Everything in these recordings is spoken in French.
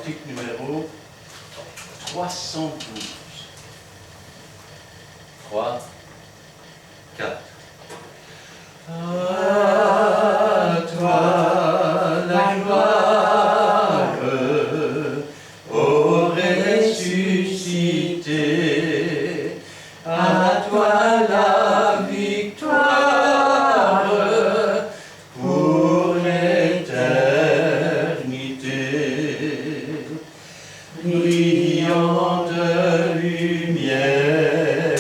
cantique numéro 312. 3, 4. À toi la gloire, ô ressuscité, à toi la victoire pour l'éternité. Brillante lumière,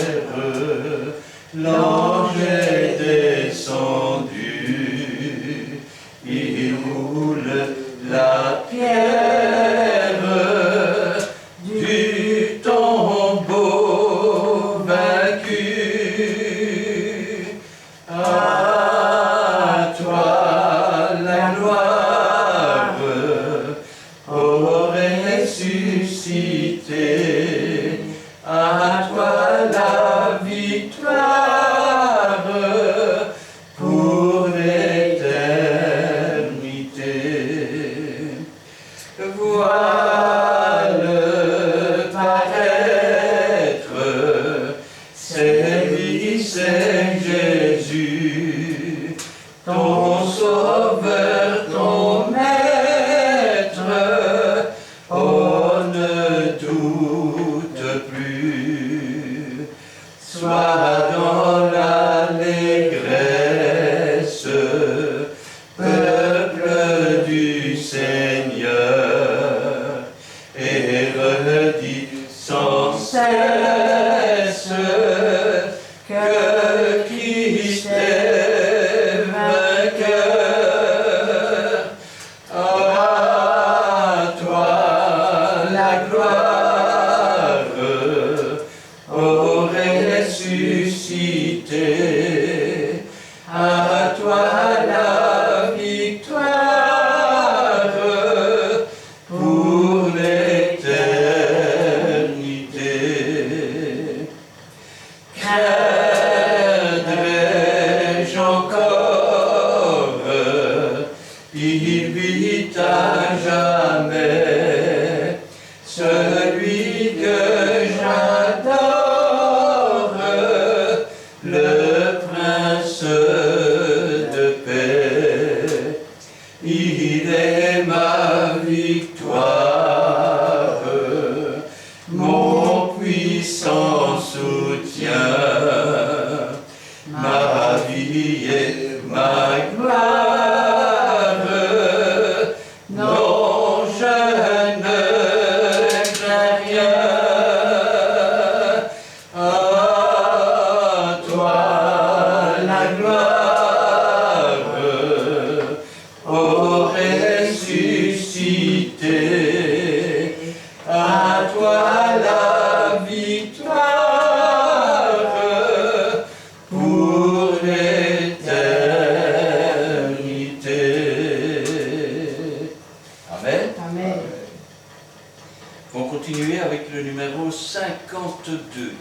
l'ange est descendu, il roule la pierre du tombeau vaincu. À toi la gloire, ô ressuscité, à toi la victoire pour l'éternité. Vois-le paraître, c'est lui, c'est Jésus, ton sauveur, ton maître. Oh, ne doute plus, sois dans l'allégresse, peuple du Seigneur, et redis sans cesse que Christ est vainqueur. À toi la gloire, ô ressuscité, à toi la victoire pour l'éternité. Craindrai-je encore, il vit à jamais, celui que j'adore, le prince de paix. Il est ma victoire, mon puissant soutien, ma vie et ma gloire. Non, je ne crains rien. À toi la gloire, ô ressuscité, à toi la victoire pour l'éternité. Amen. Amen. On va continuer avec le numéro 52.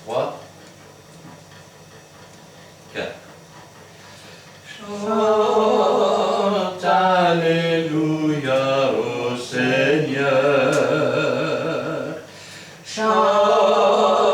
Trois, 4. Chante Alléluia au Seigneur. Chante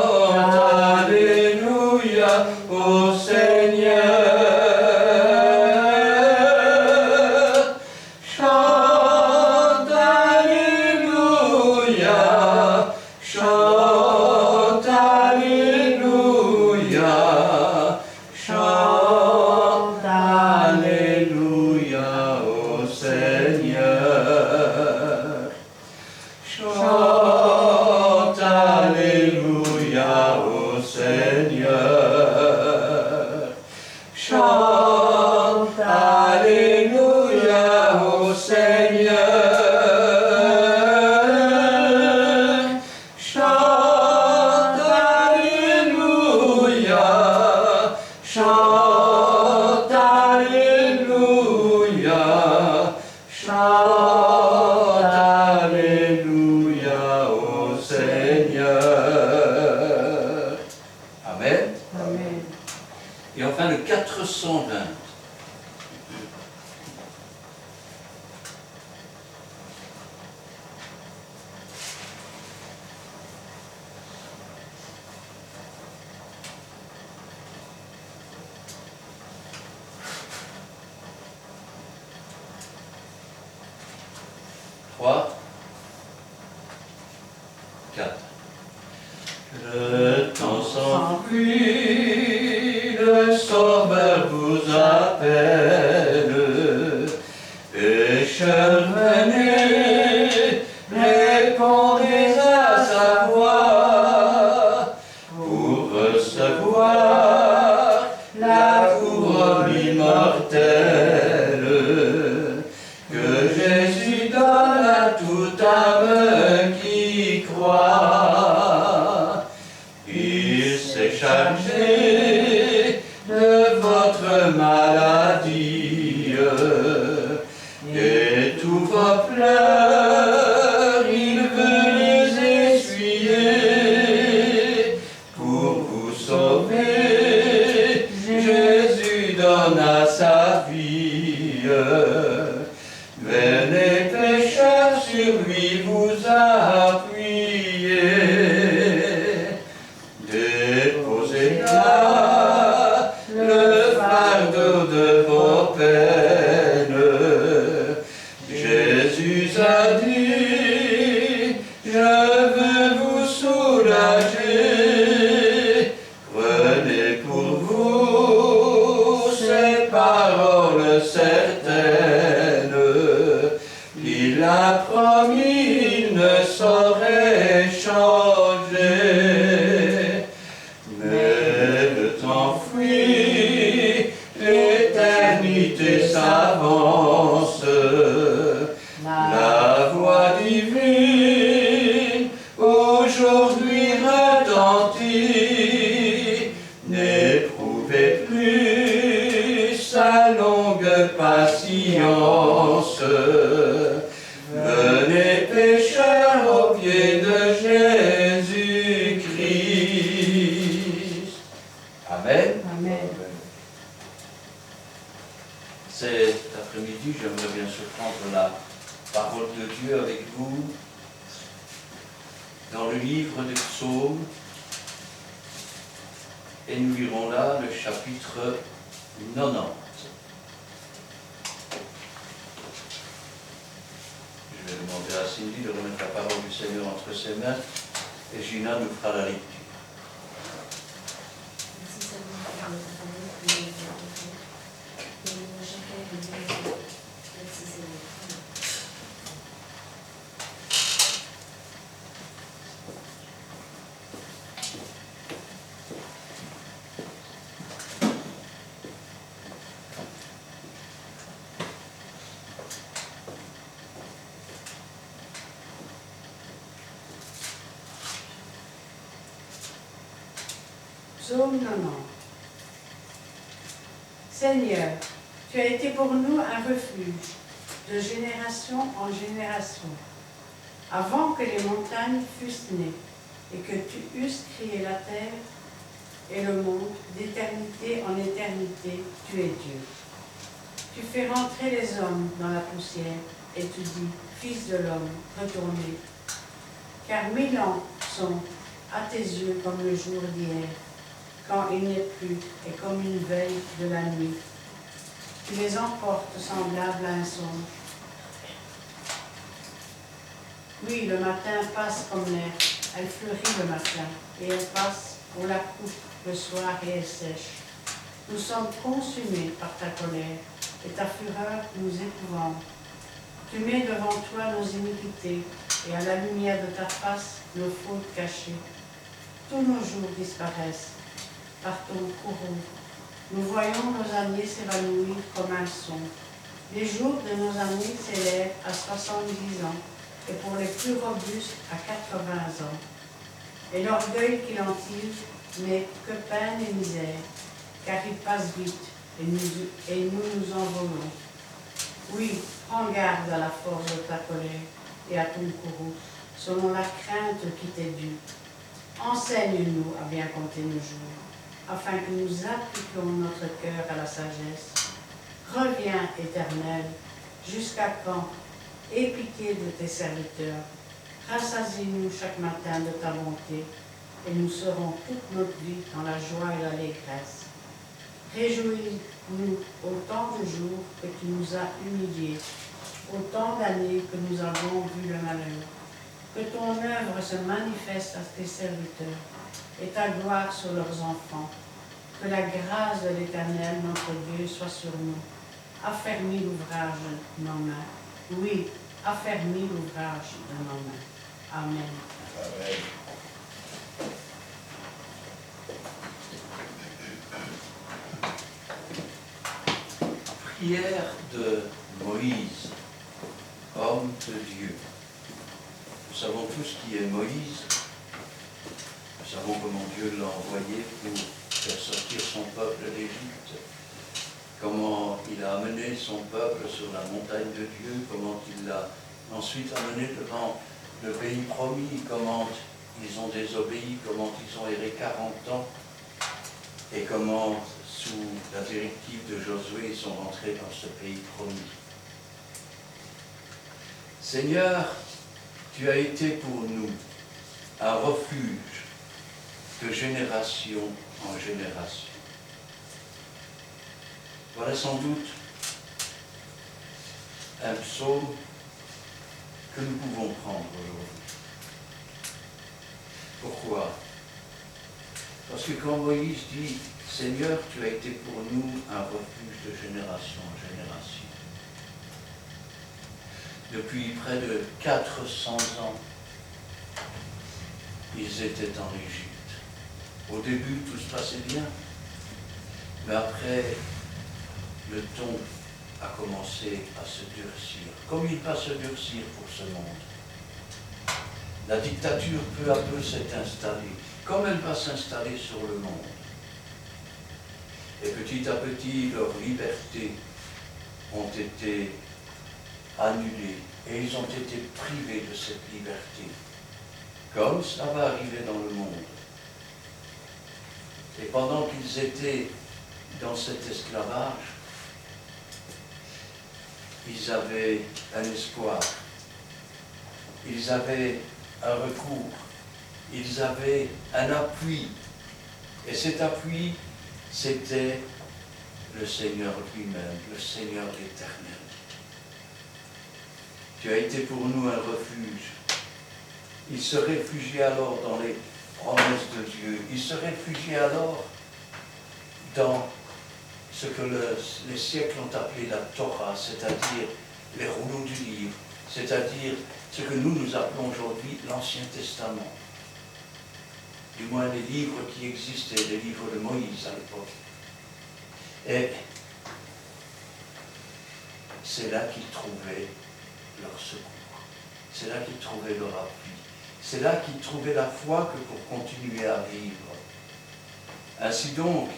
420. Trois, quatre. Le temps s'enfuit, le Sauveur vous appelle. Pécheurs, venez, répondez à sa voix pour recevoir la couronne immortelle que Jésus donne à toute âme qui croit. Il s'est chargé de votre maladie et tous vos pleurs, il veut les essuyer pour vous sauver. Jésus donne à sa vie. Venez pécheurs, sur lui vous appuyez. Déposez là le fardeau de vos peines. Jésus a dit, je veux vous soulager. Prenez pour vous ces paroles certaines. Il a promis, il ne saurait changer. Mais le temps fuit, l'éternité s'avance. La voix divine, aujourd'hui retentit. N'éprouvez plus sa longue patience. Venez pécheurs aux pieds de Jésus-Christ. Amen. Amen. Cet après-midi, j'aimerais bien se prendre la parole de Dieu avec vous dans le livre des Psaumes. Et nous lirons là le chapitre 90. Je vais demander à Cindy de remettre la parole du Seigneur entre ses mains et Gina nous fera la lecture. Merci Seigneur pour ta parole que nous avons fait. Que nous chacun de nous. Merci Seigneur. Psaume 90. Seigneur, tu as été pour nous un refuge, de génération en génération. Avant que les montagnes fussent nées, et que tu eusses créé la terre et le monde, d'éternité en éternité, tu es Dieu. Tu fais rentrer les hommes dans la poussière, et tu dis, Fils de l'homme, retournez. Car 1000 ans sont à tes yeux comme le jour d'hier, quand il n'est plus, et comme une veille de la nuit. Tu les emportes semblables à un songe. Oui, le matin passe comme l'air, elle fleurit le matin, et elle passe, on la coupe le soir et elle sèche. Nous sommes consumés par ta colère, et ta fureur nous épouvante. Tu mets devant toi nos iniquités, et à la lumière de ta face, nos fautes cachées. Tous nos jours disparaissent par ton courroux. Nous voyons nos années s'évanouir comme un son. Les jours de nos années s'élèvent à 70 ans, et pour les plus robustes à 80 ans. Et l'orgueil qui l'entive n'est que peine et misère, car il passe vite, et nous nous envolons. Oui, prends garde à la force de ta colère et à ton courroux, selon la crainte qui t'est due. Enseigne-nous à bien compter nos jours, afin que nous appliquions notre cœur à la sagesse. Reviens, Éternel, jusqu'à quand? Aie pitié de tes serviteurs. Rassasie-nous chaque matin de ta bonté, et nous serons toute notre vie dans la joie et l'allégresse. Réjouis-nous autant de jours que tu nous as humiliés, autant d'années que nous avons vu le malheur. Que ton œuvre se manifeste à tes serviteurs, et ta gloire sur leurs enfants. Que la grâce de l'Éternel, notre Dieu, soit sur nous. Affermis l'ouvrage de nos mains. Oui, affermis l'ouvrage de nos mains. Amen. Amen. Prière de Moïse, homme de Dieu. Nous savons tous qui est Moïse. Nous savons comment Dieu l'a envoyé pour faire sortir son peuple d'Égypte. Comment il a amené son peuple sur la montagne de Dieu. Comment il l'a ensuite amené devant le pays promis. Comment ils ont désobéi. Comment ils ont erré 40 ans. Et comment, sous la directive de Josué, ils sont rentrés dans ce pays promis. Seigneur, tu as été pour nous un refuge de génération en génération. Voilà sans doute un psaume que nous pouvons prendre aujourd'hui. Pourquoi? Parce que quand Moïse dit « Seigneur, tu as été pour nous un refuge de génération en génération », depuis près de 400 ans, ils étaient en Égypte. Au début, tout se passait bien, mais après, le ton a commencé à se durcir, comme il va se durcir pour ce monde. La dictature peu à peu s'est installée, comme elle va s'installer sur le monde. Et petit à petit, leurs libertés ont été annulés et ils ont été privés de cette liberté, comme ça va arriver dans le monde. Et pendant qu'ils étaient dans cet esclavage, ils avaient un espoir, ils avaient un recours, ils avaient un appui. Et cet appui, c'était le Seigneur lui-même, le Seigneur éternel. Tu as été pour nous un refuge. Ils se réfugiaient alors dans les promesses de Dieu. Ils se réfugiaient alors dans ce que les siècles ont appelé la Torah, c'est-à-dire les rouleaux du livre, c'est-à-dire ce que nous appelons aujourd'hui l'Ancien Testament. Du moins les livres qui existaient, les livres de Moïse à l'époque. Et c'est là qu'ils trouvaient leur secours. C'est là qu'ils trouvaient leur appui. C'est là qu'ils trouvaient la foi que pour continuer à vivre. Ainsi donc,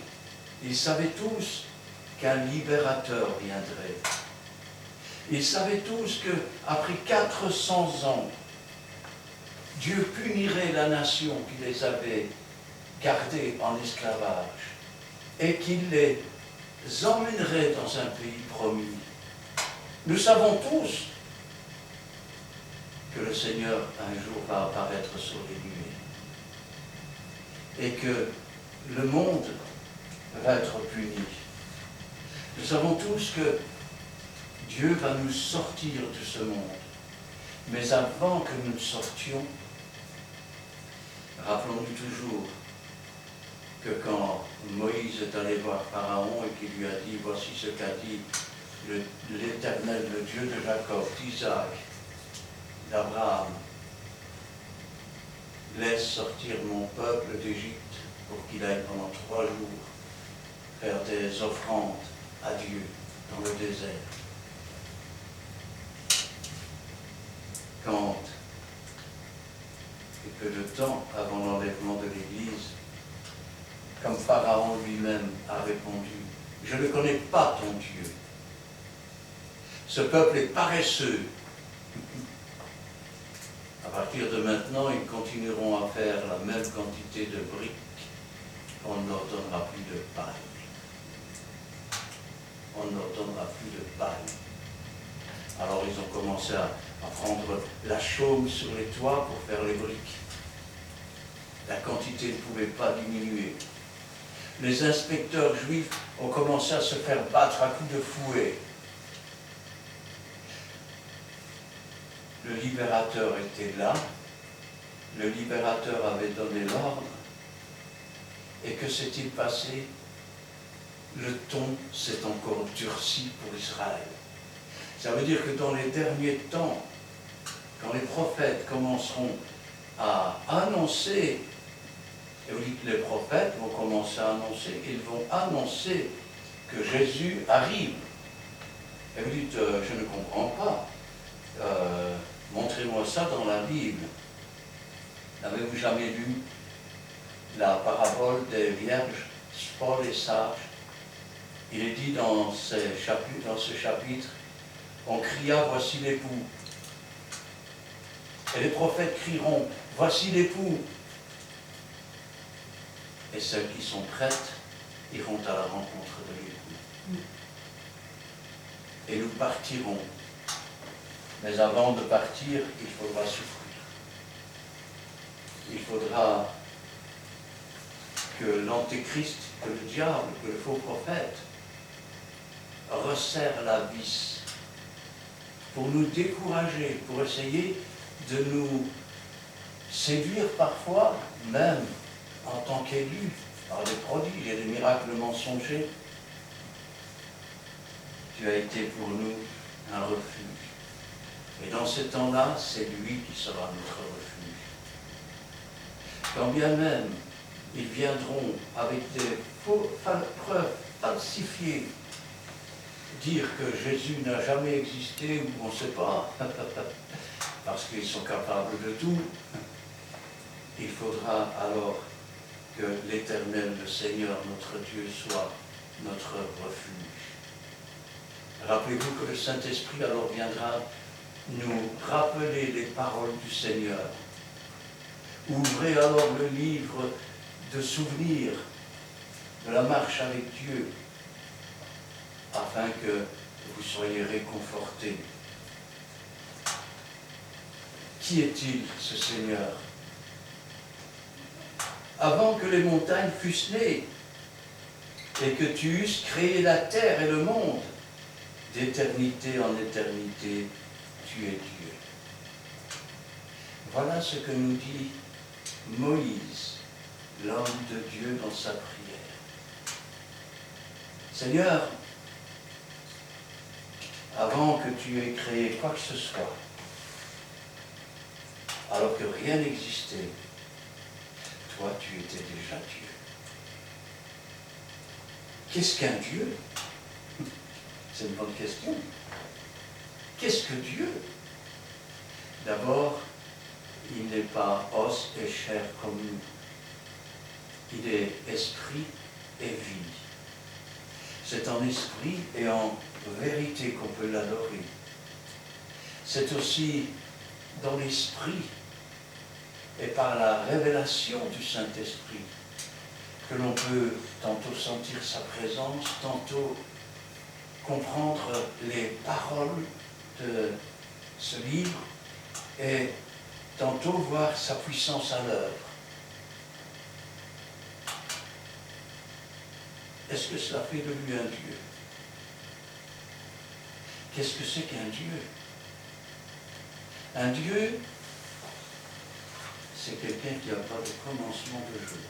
ils savaient tous qu'un libérateur viendrait. Ils savaient tous qu'après 400 ans, Dieu punirait la nation qui les avait gardés en esclavage et qu'il les emmènerait dans un pays promis. Nous savons tous que le Seigneur un jour va apparaître sur les nuées et que le monde va être puni. Nous savons tous que Dieu va nous sortir de ce monde. Mais avant que nous sortions, rappelons-nous toujours que quand Moïse est allé voir Pharaon et qu'il lui a dit « Voici ce qu'a dit l'Éternel, le Dieu de Jacob, d'Isaac, d'Abraham, laisse sortir mon peuple d'Égypte pour qu'il aille pendant 3 jours faire des offrandes à Dieu dans le désert. » Quand, et peu de temps avant l'enlèvement de l'Église, comme Pharaon lui-même a répondu, « Je ne connais pas ton Dieu. Ce peuple est paresseux. » À partir de maintenant, ils continueront à faire la même quantité de briques on ne leur donnera plus de paille. On ne leur donnera plus de paille. Alors ils ont commencé à prendre la chaume sur les toits pour faire les briques. La quantité ne pouvait pas diminuer. Les inspecteurs juifs ont commencé à se faire battre à coups de fouet. Le libérateur était là. Le libérateur avait donné l'ordre. Et que s'est-il passé? Le ton s'est encore durci pour Israël. Ça veut dire que dans les derniers temps, quand les prophètes commenceront à annoncer, et vous dites que les prophètes vont commencer à annoncer, ils vont annoncer que Jésus arrive. Et vous dites, je ne comprends pas. Montrez-moi ça dans la Bible. N'avez-vous jamais lu la parabole des vierges folles et sages? Il est dit dans ce chapitre, on cria, voici l'époux. Et les prophètes crieront, voici l'époux. Et celles qui sont prêtes iront à la rencontre de l'époux. Et nous partirons. Mais avant de partir, il faudra souffrir. Il faudra que l'antéchrist, que le diable, que le faux prophète resserre la vis pour nous décourager, pour essayer de nous séduire parfois, même en tant qu'élus, par des prodiges et des miracles mensongers. Tu as été pour nous un refuge. Et dans ce temps-là, c'est lui qui sera notre refuge. Quand bien même ils viendront avec des preuves falsifiées, dire que Jésus n'a jamais existé ou on ne sait pas, parce qu'ils sont capables de tout, il faudra alors que l'Éternel, le Seigneur, notre Dieu, soit notre refuge. Rappelez-vous que le Saint-Esprit alors viendra nous rappeler les paroles du Seigneur. Ouvrez alors le livre de souvenirs de la marche avec Dieu, afin que vous soyez réconfortés. Qui est-il, ce Seigneur? Avant que les montagnes fussent nées, et que tu eusses créé la terre et le monde, d'éternité en éternité, tu es Dieu. Voilà ce que nous dit Moïse, l'homme de Dieu, dans sa prière. Seigneur, avant que tu aies créé quoi que ce soit, alors que rien n'existait, toi, tu étais déjà Dieu. Qu'est-ce qu'un Dieu? C'est une bonne question. Qu'est-ce que Dieu? D'abord, il n'est pas os et chair comme nous. Il est esprit et vie. C'est en esprit et en vérité qu'on peut l'adorer. C'est aussi dans l'esprit et par la révélation du Saint-Esprit que l'on peut tantôt sentir sa présence, tantôt comprendre les paroles de ce livre et tantôt voir sa puissance à l'œuvre. Est-ce que cela fait de lui un Dieu? Qu'est-ce que c'est qu'un Dieu? Un Dieu, c'est quelqu'un qui n'a pas de commencement de jour.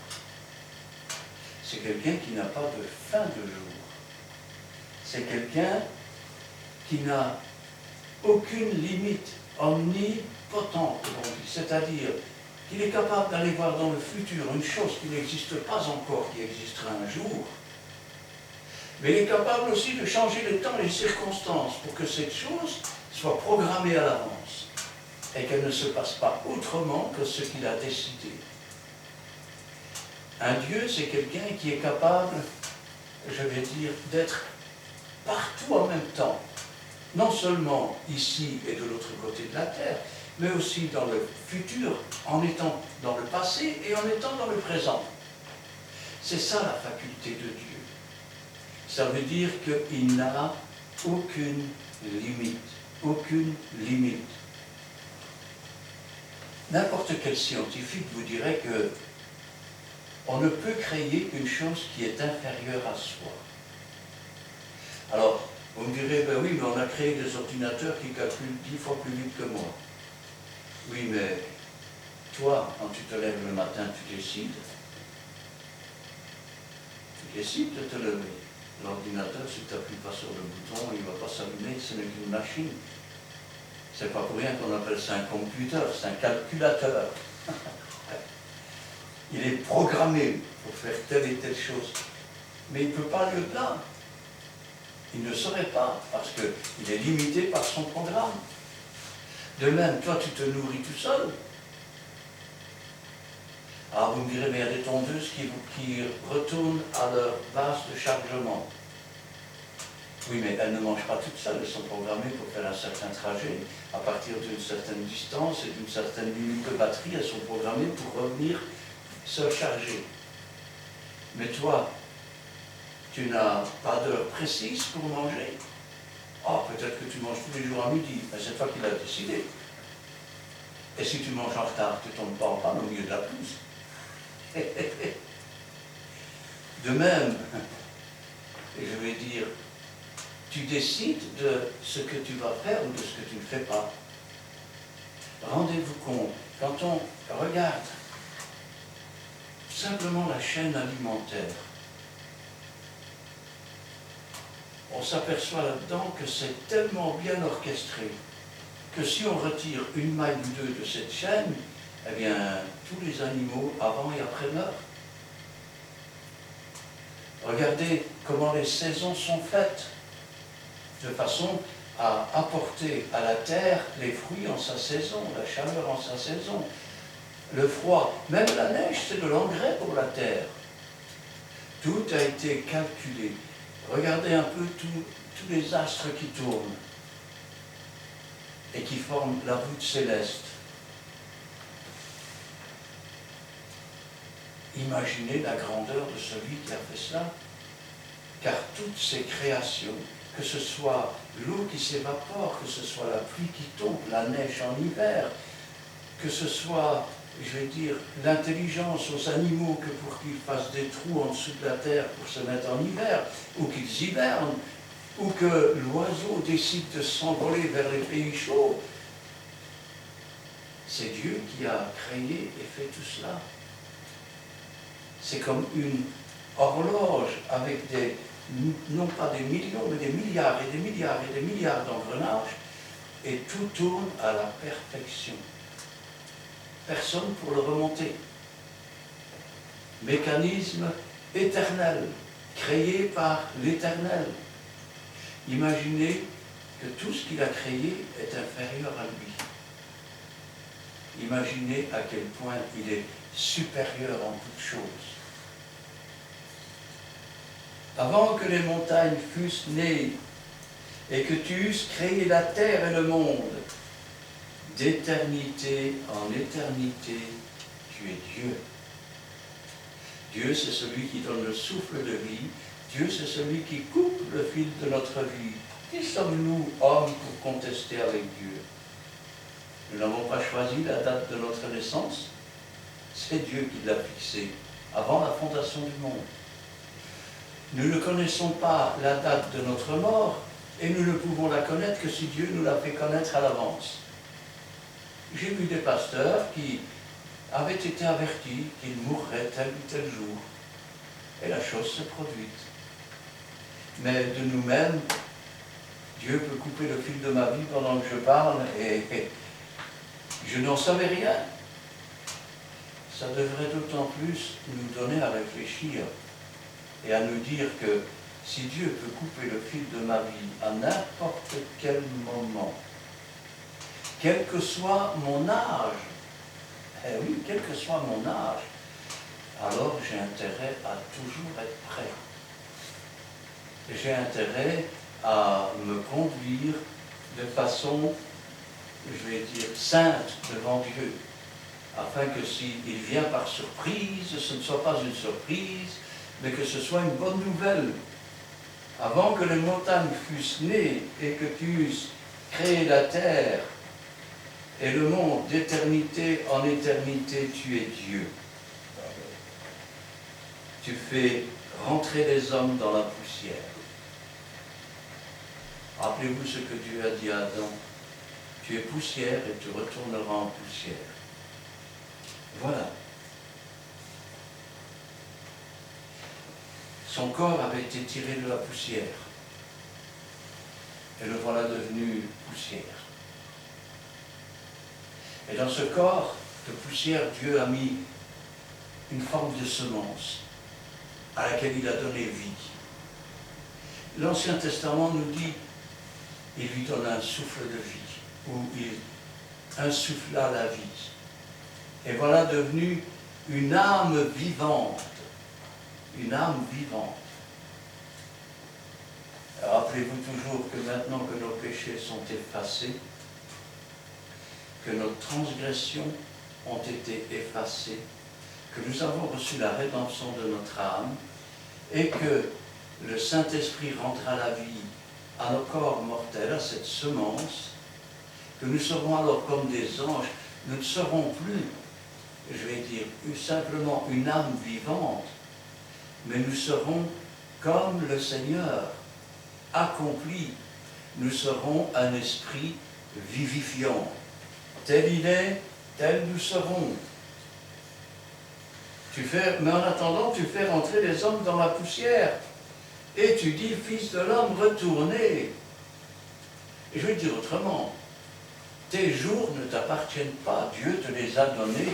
C'est quelqu'un qui n'a pas de fin de jour. C'est quelqu'un qui n'a aucune limite, omnipotent, c'est-à-dire qu'il est capable d'aller voir dans le futur une chose qui n'existe pas encore, qui existera un jour, mais il est capable aussi de changer le temps et les circonstances pour que cette chose soit programmée à l'avance et qu'elle ne se passe pas autrement que ce qu'il a décidé. Un Dieu, c'est quelqu'un qui est capable, je vais dire, d'être partout en même temps, non seulement ici et de l'autre côté de la terre, mais aussi dans le futur, en étant dans le passé et en étant dans le présent. C'est ça la faculté de Dieu. Ça veut dire qu'il n'a aucune limite. Aucune limite. N'importe quel scientifique vous dirait que on ne peut créer qu'une chose qui est inférieure à soi. Alors, vous me direz, ben oui, mais on a créé des ordinateurs qui calculent 10 fois plus vite que moi. Oui, mais toi, quand tu te lèves le matin, tu décides. Tu décides de te lever. L'ordinateur, si tu n'appuies pas sur le bouton, il ne va pas s'allumer, ce n'est qu'une machine. C'est pas pour rien qu'on appelle ça un computer, c'est un calculateur. Il est programmé pour faire telle et telle chose. Mais il ne peut pas aller au-delà. Il ne saurait pas, parce qu'il est limité par son programme. De même, toi, tu te nourris tout seul. Alors vous me direz, mais il y a des tondeuses qui retournent à leur base de chargement. Oui, mais elles ne mangent pas toutes seules, elles sont programmées pour faire un certain trajet. À partir d'une certaine distance et d'une certaine limite de batterie, elles sont programmées pour revenir se charger. Mais toi, tu n'as pas d'heure précise pour manger. Ah, peut-être que tu manges tous les jours à midi, mais c'est toi qui l'as décidé. Et si tu manges en retard, tu ne tombes pas en panne au milieu de la pelouse. De même, et je vais dire, tu décides de ce que tu vas faire ou de ce que tu ne fais pas. Rendez-vous compte, quand on regarde simplement la chaîne alimentaire, on s'aperçoit là-dedans que c'est tellement bien orchestré que si on retire une maille ou deux de cette chaîne, eh bien, tous les animaux, avant et après, meurent. Regardez comment les saisons sont faites, de façon à apporter à la terre les fruits en sa saison, la chaleur en sa saison, le froid, même la neige, c'est de l'engrais pour la terre. Tout a été calculé. Regardez un peu tous les astres qui tournent et qui forment la voûte céleste. Imaginez la grandeur de celui qui a fait cela, car toutes ces créations, que ce soit l'eau qui s'évapore, que ce soit la pluie qui tombe, la neige en hiver, que ce soit, je vais dire, l'intelligence aux animaux que pour qu'ils fassent des trous en dessous de la terre pour se mettre en hiver, ou qu'ils hibernent, ou que l'oiseau décide de s'envoler vers les pays chauds. C'est Dieu qui a créé et fait tout cela. C'est comme une horloge avec non pas des millions, mais des milliards et des milliards et des milliards d'engrenages, et tout tourne à la perfection. Personne pour le remonter. Mécanisme éternel, créé par l'Éternel. Imaginez que tout ce qu'il a créé est inférieur à lui. Imaginez à quel point il est supérieur en toutes choses. Avant que les montagnes fussent nées et que tu eusses créé la terre et le monde, d'éternité en éternité, tu es Dieu. Dieu, c'est celui qui donne le souffle de vie. Dieu, c'est celui qui coupe le fil de notre vie. Qui sommes-nous, hommes, pour contester avec Dieu? Nous n'avons pas choisi la date de notre naissance. C'est Dieu qui l'a fixée avant la fondation du monde. Nous ne connaissons pas la date de notre mort et nous ne pouvons la connaître que si Dieu nous l'a fait connaître à l'avance. J'ai vu des pasteurs qui avaient été avertis qu'ils mourraient tel ou tel jour. Et la chose s'est produite. Mais de nous-mêmes, Dieu peut couper le fil de ma vie pendant que je parle et je n'en savais rien. Ça devrait d'autant plus nous donner à réfléchir et à nous dire que si Dieu peut couper le fil de ma vie à n'importe quel moment, quel que soit mon âge, eh oui, quel que soit mon âge, alors j'ai intérêt à toujours être prêt. J'ai intérêt à me conduire de façon, je vais dire, sainte devant Dieu, afin que s'il vient par surprise, ce ne soit pas une surprise, mais que ce soit une bonne nouvelle. Avant que les montagnes fussent nées et que tu eusses créé la terre et le monde d'éternité en éternité, tu es Dieu. Tu fais rentrer les hommes dans la poussière. Rappelez-vous ce que Dieu a dit à Adam. Tu es poussière et tu retourneras en poussière. Voilà. Son corps avait été tiré de la poussière. Et le voilà devenu poussière. Et dans ce corps de poussière, Dieu a mis une forme de semence à laquelle il a donné vie. L'Ancien Testament nous dit, il lui donne un souffle de vie, ou il insuffla la vie. Et voilà devenu une âme vivante. Une âme vivante. Rappelez-vous toujours que maintenant que nos péchés sont effacés, que nos transgressions ont été effacées, que nous avons reçu la rédemption de notre âme et que le Saint-Esprit rendra la vie à nos corps mortels, à cette semence, que nous serons alors comme des anges, nous ne serons plus, je vais dire, simplement une âme vivante, mais nous serons comme le Seigneur, accomplis. Nous serons un esprit vivifiant. Tel il est, tel nous serons. Mais en attendant, tu fais rentrer les hommes dans la poussière. Et tu dis, fils de l'homme, retournez. Et je vais dire autrement, tes jours ne t'appartiennent pas, Dieu te les a donnés,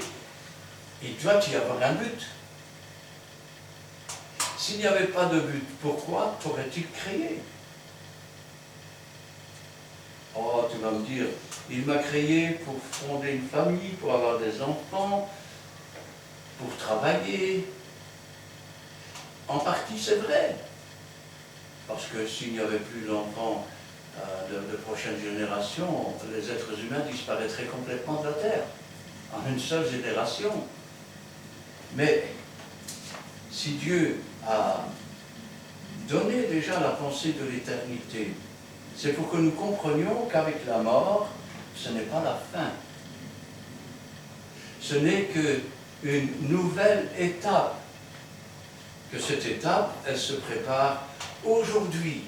et tu dois y avoir un but. S'il n'y avait pas de but, pourquoi t'aurais-il créé? Oh, tu vas me dire, il m'a créé pour fonder une famille, pour avoir des enfants, pour travailler. En partie, c'est vrai. Parce que s'il n'y avait plus d'enfants de prochaine génération, les êtres humains disparaîtraient complètement de la Terre, en une seule génération. Mais si Dieu a donné déjà la pensée de l'éternité, c'est pour que nous comprenions qu'avec la mort, ce n'est pas la fin. Ce n'est qu'une nouvelle étape. Que cette étape, elle se prépare aujourd'hui.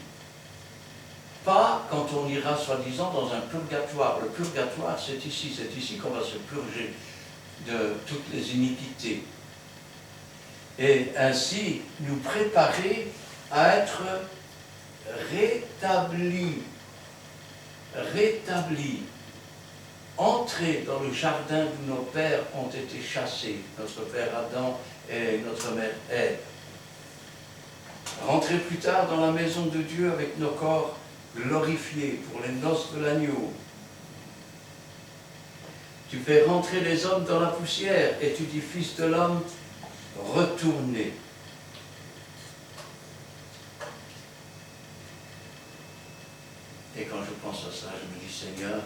Pas quand on ira soi-disant dans un purgatoire. Le purgatoire, c'est ici qu'on va se purger de toutes les iniquités. Et ainsi nous préparer à être rétablis, entrer dans le jardin où nos pères ont été chassés, notre père Adam et notre mère Ève. Rentrer plus tard dans la maison de Dieu avec nos corps glorifiés pour les noces de l'agneau. Tu fais rentrer les hommes dans la poussière et tu dis, fils de l'homme, retournez. Et quand je pense à ça, je me dis, Seigneur,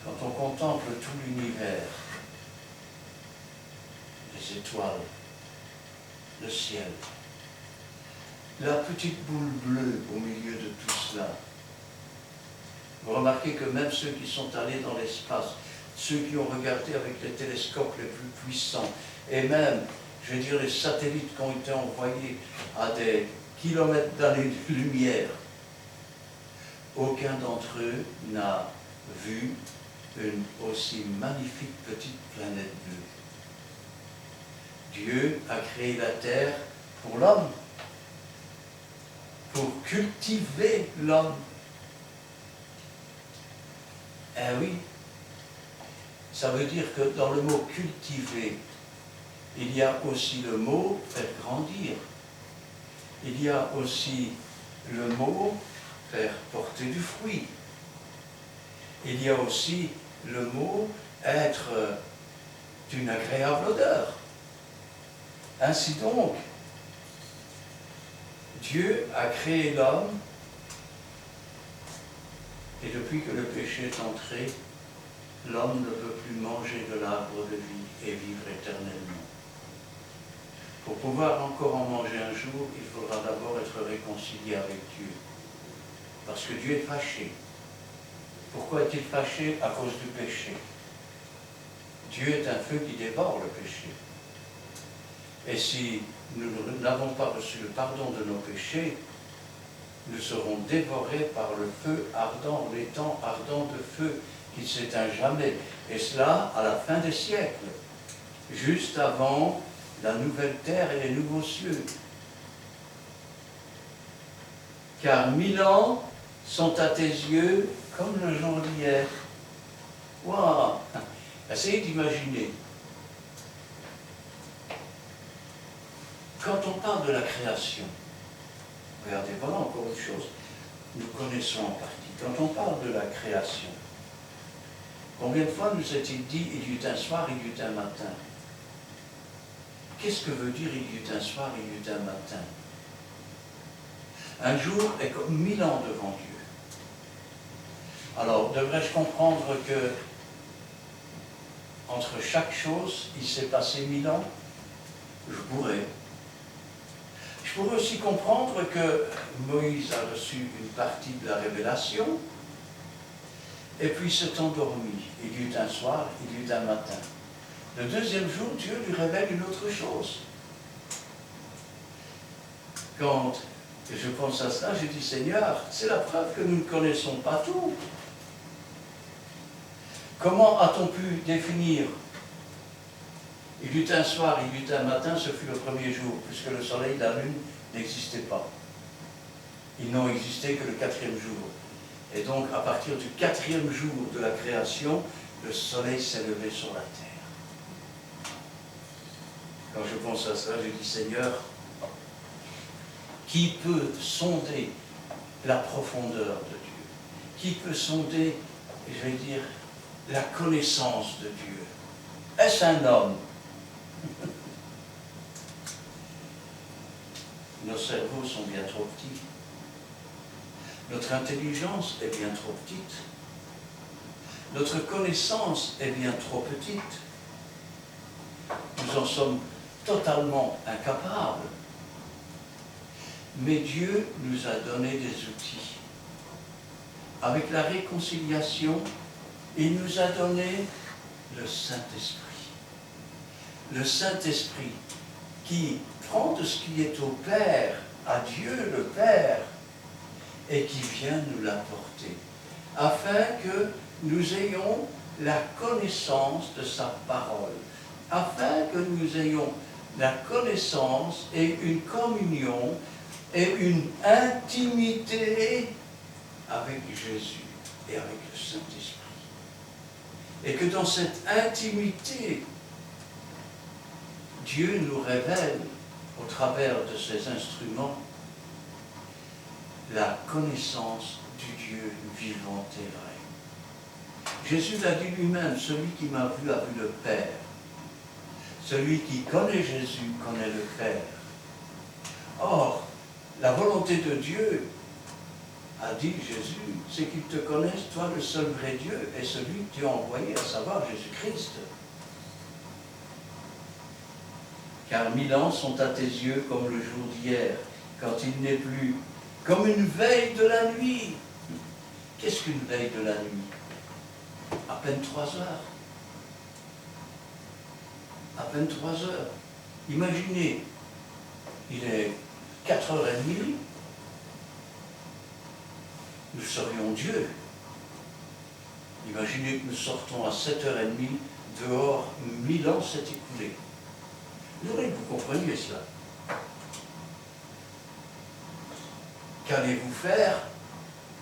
quand on contemple tout l'univers, les étoiles, le ciel, la petite boule bleue au milieu de tout cela, vous remarquez que même ceux qui sont allés dans l'espace, ceux qui ont regardé avec les télescopes les plus puissants, et même, je vais dire, les satellites qui ont été envoyés à des kilomètres d'années-lumière, aucun d'entre eux n'a vu une aussi magnifique petite planète bleue. Dieu a créé la terre pour l'homme, pour cultiver l'homme. Eh oui, ça veut dire que dans le mot cultiver, il y a aussi le mot faire grandir. Il y a aussi le mot faire porter du fruit. Il y a aussi le mot être d'une agréable odeur. Ainsi donc, Dieu a créé l'homme et depuis que le péché est entré, l'homme ne peut plus manger de l'arbre de vie et vivre éternellement. Pour pouvoir encore en manger un jour, il faudra d'abord être réconcilié avec Dieu. Parce que Dieu est fâché. Pourquoi est-il fâché? À cause du péché. Dieu est un feu qui dévore le péché. Et si nous n'avons pas reçu le pardon de nos péchés, nous serons dévorés par le feu ardent, l'étang ardent de feu qui ne s'éteint jamais. Et cela à la fin des siècles, juste avant la nouvelle terre et les nouveaux cieux. Car 1000 ans sont à tes yeux comme le jour d'hier. Waouh! Essayez d'imaginer. Quand on parle de la création, regardez, voilà encore une chose, nous connaissons en partie. Quand on parle de la création, combien de fois nous est-il dit, il y eut un soir, il y eut un matin? Qu'est-ce que veut dire il y eut un soir, il y eut un matin? Un jour est comme 1000 ans devant Dieu. Alors, devrais-je comprendre que entre chaque chose, il s'est passé 1000 ans? Je pourrais. Je pourrais aussi comprendre que Moïse a reçu une partie de la révélation et puis s'est endormi. Il y eut un soir, il y eut un matin. Le deuxième jour, Dieu lui révèle une autre chose. Quand je pense à cela, je dis, Seigneur, c'est la preuve que nous ne connaissons pas tout. Comment a-t-on pu définir? Il y eut un soir, il y eut un matin, ce fut le premier jour, puisque le soleil et la lune n'existaient pas. Ils n'ont existé que le 4e jour. Et donc, à partir du 4e jour de la création, le soleil s'est levé sur la terre. Quand je pense à cela, je dis, Seigneur, qui peut sonder la profondeur de Dieu? Qui peut sonder, je vais dire, la connaissance de Dieu? Est-ce un homme? Nos cerveaux sont bien trop petits. Notre intelligence est bien trop petite. Notre connaissance est bien trop petite. Nous en sommes totalement incapables. Mais Dieu nous a donné des outils. Avec la réconciliation, il nous a donné le Saint-Esprit. Le Saint-Esprit qui prend de ce qui est au Père, à Dieu le Père, et qui vient nous l'apporter, afin que nous ayons la connaissance de sa parole, afin que nous ayons la connaissance et une communion et une intimité avec Jésus et avec le Saint-Esprit. Et que dans cette intimité, Dieu nous révèle, au travers de ces instruments, la connaissance du Dieu vivant et vrai. Jésus l'a dit lui-même, celui qui m'a vu a vu le Père. Celui qui connaît Jésus connaît le Père. Or, la volonté de Dieu, a dit Jésus, c'est qu'il te connaisse, toi le seul vrai Dieu, et celui que tu as envoyé, à savoir Jésus-Christ. Car 1000 ans sont à tes yeux comme le jour d'hier, quand il n'est plus, comme une veille de la nuit. Qu'est-ce qu'une veille de la nuit? À peine 3 heures. À peine 3 heures. Imaginez, il est 4h30, nous serions Dieu. Imaginez que nous sortons à 7h30, dehors, 1000 ans s'est écoulé. Je voudrais que vous compreniez cela. Qu'allez-vous faire,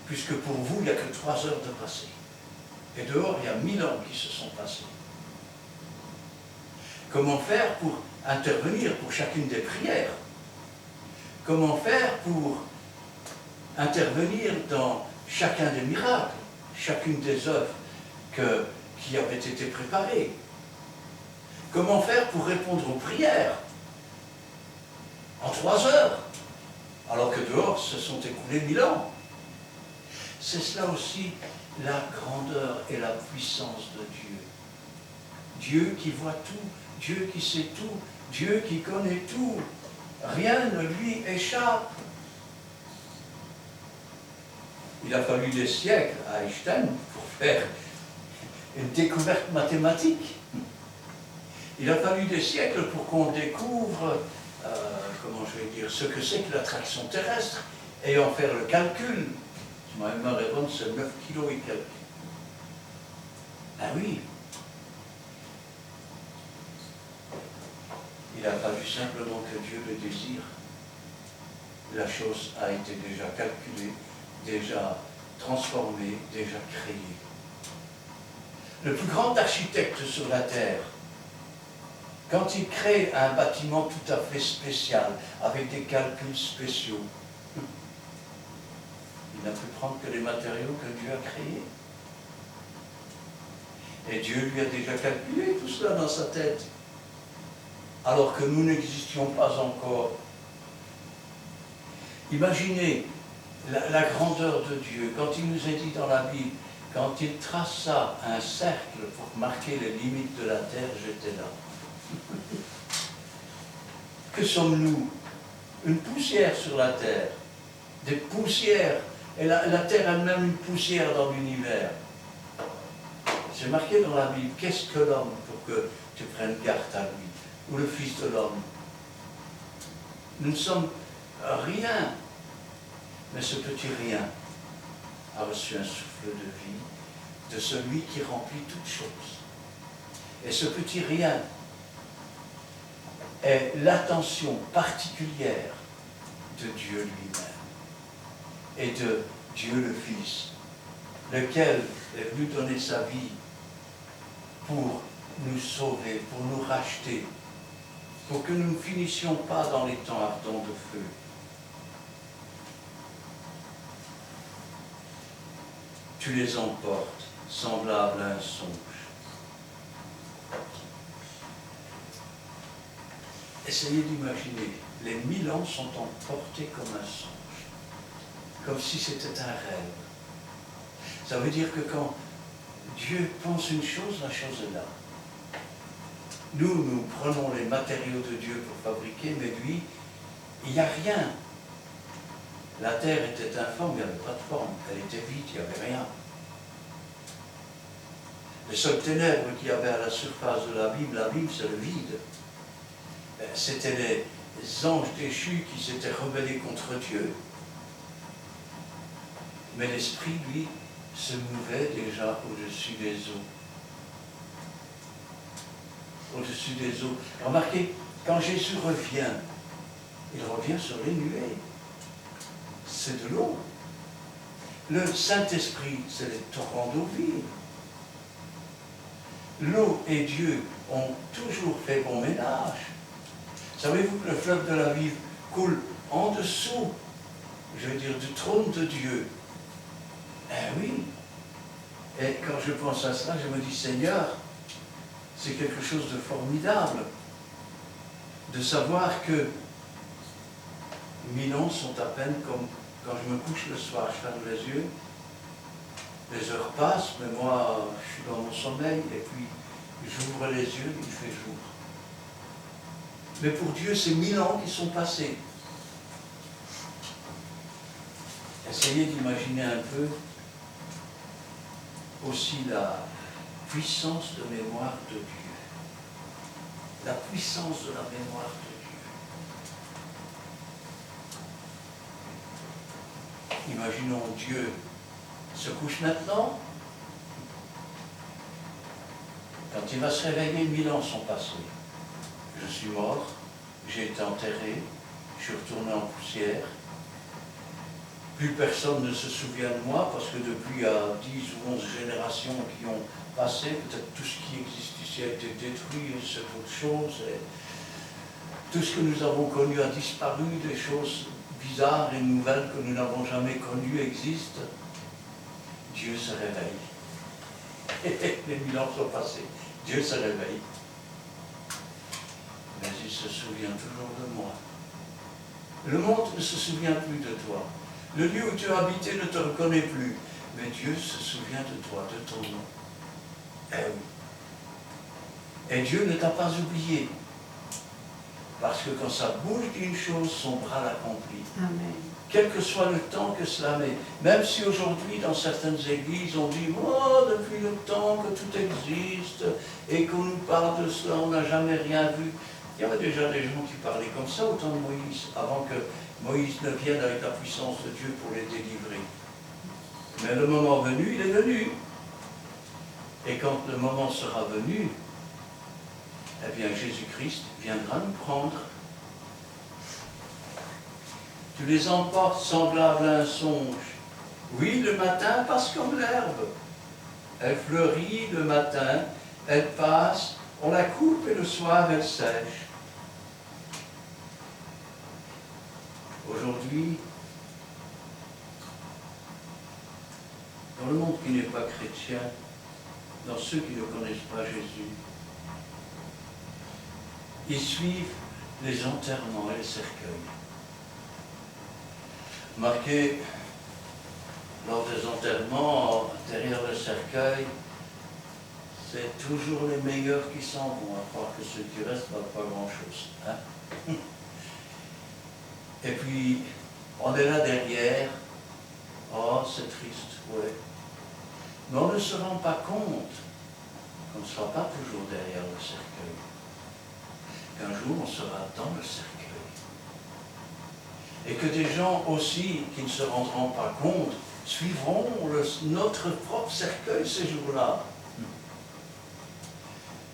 puisque pour vous, il n'y a que 3 heures de passé. Et dehors, il y a 1000 ans qui se sont passés. Comment faire pour intervenir pour chacune des prières? Comment faire pour intervenir dans chacun des miracles, chacune des œuvres qui avaient été préparées? Comment faire pour répondre aux prières en 3 heures, alors que dehors se sont écoulés 1000 ans? C'est cela aussi la grandeur et la puissance de Dieu. Dieu qui voit tout, Dieu qui sait tout, Dieu qui connaît tout. Rien ne lui échappe. Il a fallu des siècles à Einstein pour faire une découverte mathématique. Il a fallu des siècles pour qu'on découvre, comment je vais dire, ce que c'est que l'attraction terrestre et en faire le calcul. Ma mémoire est bonne, c'est 9 kilos et quelques. Ah oui. Il a fallu simplement que Dieu le désire. La chose a été déjà calculée, déjà transformée, déjà créée. Le plus grand architecte sur la terre, quand il crée un bâtiment tout à fait spécial, avec des calculs spéciaux, il n'a pu prendre que les matériaux que Dieu a créés. Et Dieu lui a déjà calculé tout cela dans sa tête, alors que nous n'existions pas encore. Imaginez la grandeur de Dieu, quand il nous est dit dans la Bible, quand il traça un cercle pour marquer les limites de la terre, j'étais là. Que sommes-nous? Une poussière sur la terre, des poussières, et la terre elle-même une poussière dans l'univers. C'est marqué dans la Bible, qu'est-ce que l'homme pour que tu prennes garde à lui, ou le Fils de l'homme? Nous ne sommes rien, mais ce petit rien a reçu un souffle de vie de celui qui remplit toutes choses. Et ce petit rien est l'attention particulière de Dieu lui-même et de Dieu le Fils, lequel est venu donner sa vie pour nous sauver, pour nous racheter, pour que nous ne finissions pas dans les temps ardents de feu. Tu les emportes, semblables à un songe. Essayez d'imaginer, les 1000 ans sont emportés comme un songe, comme si c'était un rêve. Ça veut dire que quand Dieu pense une chose, la chose est là. Nous prenons les matériaux de Dieu pour fabriquer, mais lui, il n'y a rien. La terre était informe, il n'y avait pas de forme, elle était vide, il n'y avait rien. Les seules ténèbres qu'il y avait à la surface de l'abîme c'est le vide. C'était les anges déchus qui s'étaient rebellés contre Dieu. Mais l'Esprit, lui, se mouvait déjà au-dessus des eaux. Au-dessus des eaux. Remarquez, quand Jésus revient, il revient sur les nuées. C'est de l'eau. Le Saint-Esprit, c'est les torrents d'eau vive. L'eau et Dieu ont toujours fait bon ménage. Savez-vous que le fleuve de la vie coule en dessous, je veux dire, du trône de Dieu? Eh oui. Et quand je pense à cela, je me dis, Seigneur, c'est quelque chose de formidable de savoir que 1000 ans sont à peine comme quand je me couche le soir, je ferme les yeux, les heures passent, mais moi, je suis dans mon sommeil, et puis j'ouvre les yeux, il fait jour. Mais pour Dieu, c'est 1000 ans qui sont passés. Essayez d'imaginer un peu aussi la puissance de mémoire de Dieu. La puissance de la mémoire de Dieu. Imaginons Dieu se couche maintenant. Quand il va se réveiller, 1000 ans sont passés. Je suis mort, j'ai été enterré, je suis retourné en poussière. Plus personne ne se souvient de moi parce que depuis 10 ou 11 générations qui ont passé, peut-être tout ce qui existe ici a été détruit, c'est autre chose. Et tout ce que nous avons connu a disparu, des choses bizarres et nouvelles que nous n'avons jamais connues existent. Dieu se réveille. Les 1000 ans sont passés. Dieu se réveille. Mais il se souvient toujours de moi. Le monde ne se souvient plus de toi. Le lieu où tu as habité ne te reconnaît plus. Mais Dieu se souvient de toi, de ton nom. Eh oui. Et Dieu ne t'a pas oublié. Parce que quand sa bouche dit une chose, son bras l'accomplit. Amen. Quel que soit le temps que cela met. Même si aujourd'hui, dans certaines églises, on dit « Oh, depuis le temps que tout existe et qu'on nous parle de cela, on n'a jamais rien vu. » Il y avait déjà des gens qui parlaient comme ça au temps de Moïse, avant que Moïse ne vienne avec la puissance de Dieu pour les délivrer. Mais le moment venu, il est venu. Et quand le moment sera venu, eh bien Jésus-Christ viendra nous prendre. Tu les emportes semblables à un songe. Oui, le matin passe comme l'herbe. Elle fleurit le matin, elle passe, on la coupe et le soir elle sèche. Aujourd'hui, dans le monde qui n'est pas chrétien, dans ceux qui ne connaissent pas Jésus, ils suivent les enterrements et les cercueils. Marqué lors des enterrements, derrière le cercueil, c'est toujours les meilleurs qui s'en vont, à part que ceux qui restent ne valent pas grand-chose. Hein? Et puis, on est là derrière. Oh, c'est triste, ouais. Mais on ne se rend pas compte qu'on ne sera pas toujours derrière le cercueil. Qu'un jour, on sera dans le cercueil. Et que des gens aussi, qui ne se rendront pas compte, suivront notre propre cercueil ces jours-là.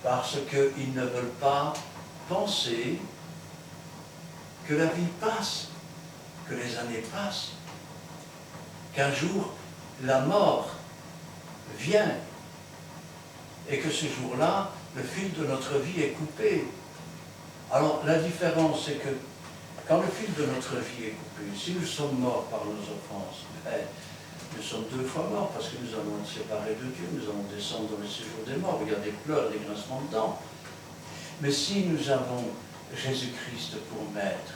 Parce qu'ils ne veulent pas penser que la vie passe, que les années passent, qu'un jour la mort vient et que ce jour-là, le fil de notre vie est coupé. Alors la différence, c'est que quand le fil de notre vie est coupé, si nous sommes morts par nos offenses, nous sommes deux fois morts parce que nous allons être séparés de Dieu, nous allons descendre dans le séjour des morts, il y a des pleurs, des grincements de dents. Mais si nous avons Jésus-Christ pour maître,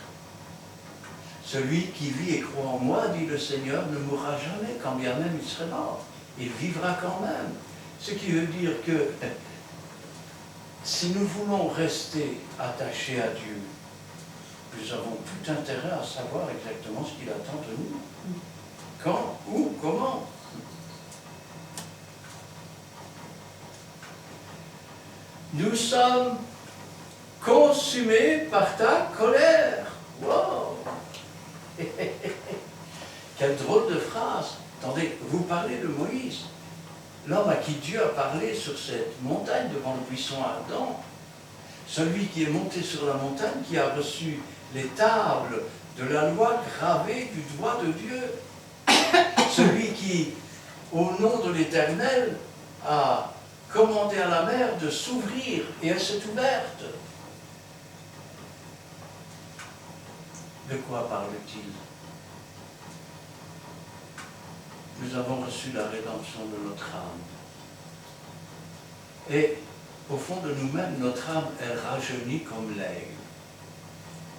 celui qui vit et croit en moi, dit le Seigneur, ne mourra jamais, quand bien même il serait mort. Il vivra quand même. Ce qui veut dire que si nous voulons rester attachés à Dieu, nous avons tout intérêt à savoir exactement ce qu'il attend de nous. Quand, où, comment. Nous sommes consumés par ta colère. Wow! Quelle drôle de phrase. Attendez, vous parlez de Moïse, l'homme à qui Dieu a parlé sur cette montagne devant le buisson ardent, celui qui est monté sur la montagne, qui a reçu les tables de la loi gravées du doigt de Dieu, celui qui, au nom de l'Éternel, a commandé à la mer de s'ouvrir et elle s'est ouverte. De quoi parle-t-il? Nous avons reçu la rédemption de notre âme. Et au fond de nous-mêmes, notre âme est rajeunie comme l'aigle.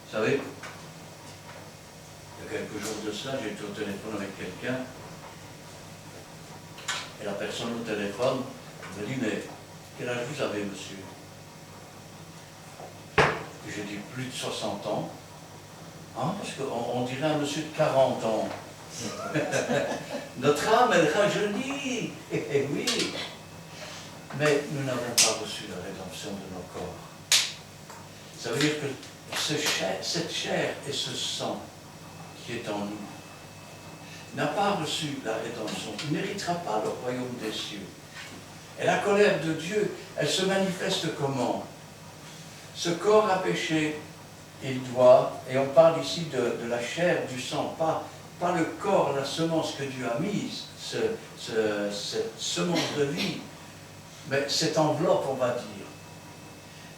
Vous savez, il y a quelques jours de cela, j'étais au téléphone avec quelqu'un, et la personne au téléphone me dit, mais quel âge vous avez, monsieur? Et j'ai dit, plus de 60 ans. Hein, parce qu'on dirait un monsieur de 40 ans. Notre âme, elle rajeunit. Eh oui. Mais nous n'avons pas reçu la rédemption de nos corps. Ça veut dire que cette chair et ce sang qui est en nous n'a pas reçu la rédemption. Il ne méritera pas le royaume des cieux. Et la colère de Dieu, elle se manifeste comment? Ce corps a péché, il doit, et on parle ici de la chair, du sang, pas le corps, la semence que Dieu a mise, cette semence de vie, mais cette enveloppe, on va dire,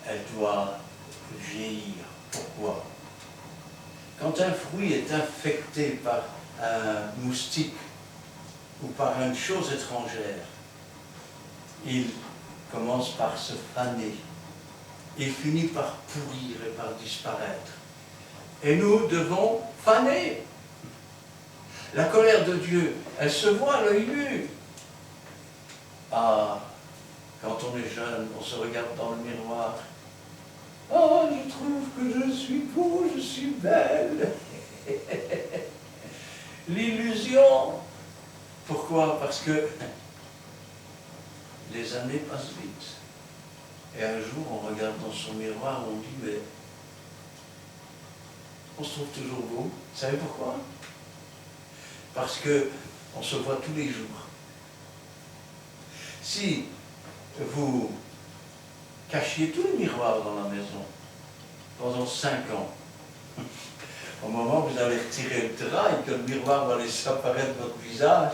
elle doit vieillir. Pourquoi? Quand un fruit est infecté par un moustique ou par une chose étrangère, il commence par se faner. Il finit par pourrir et par disparaître. Et nous devons faner. La colère de Dieu, elle se voit à l'œil nu. Ah, quand on est jeune, on se regarde dans le miroir Oh, je trouve que je suis beau, je suis belle. L'illusion. Pourquoi? Parce que les années passent vite. Et un jour, on regarde dans son miroir, on dit, mais on se trouve toujours beau. Vous savez pourquoi? Parce que on se voit tous les jours. Si vous cachiez tous les miroirs dans la maison pendant 5 ans, au moment où vous allez retirer le drap et que le miroir va laisser apparaître votre visage,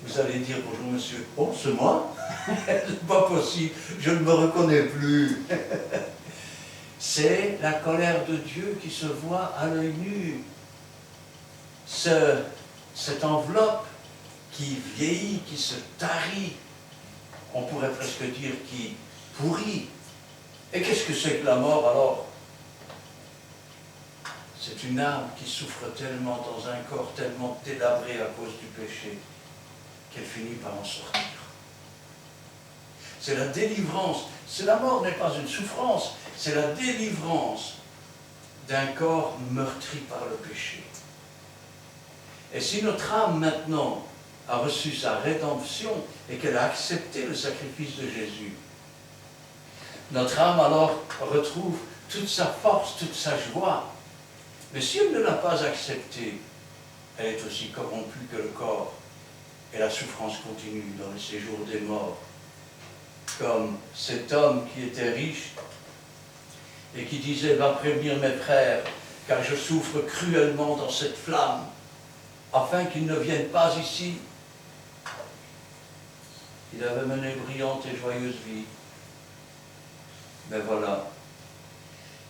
vous allez dire bonjour monsieur, oh c'est moi? C'est pas possible, je ne me reconnais plus. C'est la colère de Dieu qui se voit à l'œil nu. Cette enveloppe qui vieillit, qui se tarit, on pourrait presque dire qui pourrit. Et qu'est-ce que c'est que la mort alors? C'est une âme qui souffre tellement dans un corps tellement délabré à cause du péché qu'elle finit par en sortir. C'est la délivrance. La mort n'est pas une souffrance, c'est la délivrance d'un corps meurtri par le péché. Et si notre âme maintenant a reçu sa rédemption et qu'elle a accepté le sacrifice de Jésus, notre âme alors retrouve toute sa force, toute sa joie. Mais si elle ne l'a pas accepté, elle est aussi corrompue que le corps. Et la souffrance continue dans le séjour des morts. Comme cet homme qui était riche et qui disait, va prévenir mes frères, car je souffre cruellement dans cette flamme, afin qu'ils ne viennent pas ici. Il avait mené brillante et joyeuse vie. Mais voilà,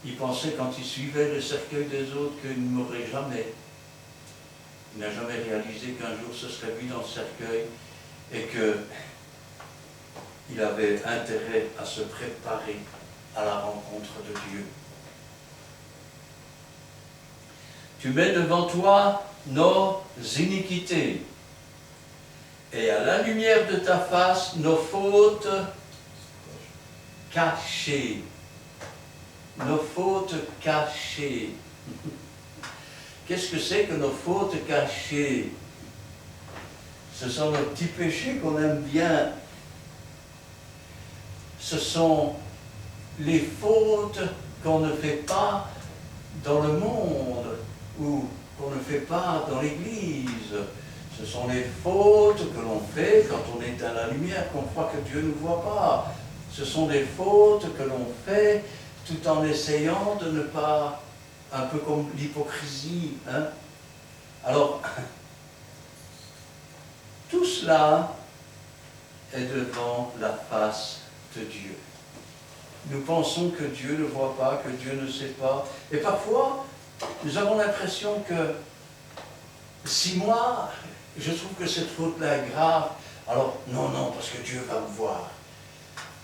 il pensait quand il suivait le cercueil des autres qu'il ne mourrait jamais. Il n'a jamais réalisé qu'un jour ce serait lui dans le cercueil et qu'il avait intérêt à se préparer à la rencontre de Dieu. Tu mets devant toi nos iniquités et à la lumière de ta face nos fautes cachées. Nos fautes cachées. Qu'est-ce que c'est que nos fautes cachées? Ce sont nos petits péchés qu'on aime bien. Ce sont les fautes qu'on ne fait pas dans le monde ou qu'on ne fait pas dans l'Église. Ce sont les fautes que l'on fait quand on est à la lumière, qu'on croit que Dieu ne nous voit pas. Ce sont des fautes que l'on fait tout en essayant de ne pas, un peu comme l'hypocrisie. Hein? Alors, tout cela est devant la face de Dieu. Nous pensons que Dieu ne voit pas, que Dieu ne sait pas. Et parfois, nous avons l'impression que si moi, je trouve que cette faute-là est grave, alors non, parce que Dieu va me voir.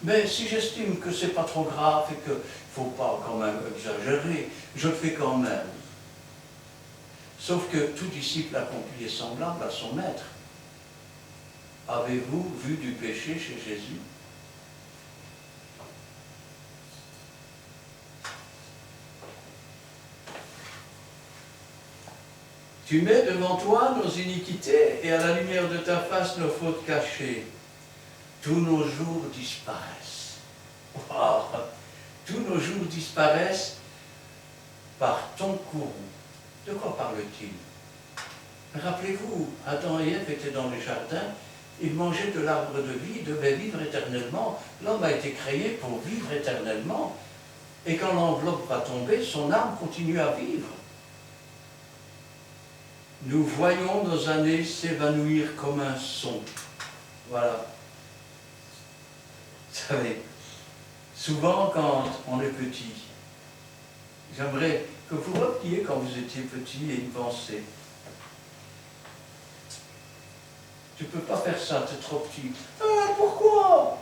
Mais si j'estime que c'est pas trop grave et qu'il ne faut pas quand même exagérer, je le fais quand même. Sauf que tout disciple accompli est semblable à son maître. Avez-vous vu du péché chez Jésus? Tu mets devant toi nos iniquités et à la lumière de ta face nos fautes cachées. Tous nos jours disparaissent. Wow. Tous nos jours disparaissent par ton courroux. De quoi parle-t-il? Rappelez-vous, Adam et Ève étaient dans le jardin, ils mangeaient de l'arbre de vie, ils devaient vivre éternellement. L'homme a été créé pour vivre éternellement. Et quand l'enveloppe va tomber, son âme continue à vivre. Nous voyons nos années s'évanouir comme un son. Voilà. Vous savez, souvent quand on est petit, j'aimerais que vous reveniez quand vous étiez petit et y pensez. Tu ne peux pas faire ça, tu es trop petit. Ah, pourquoi?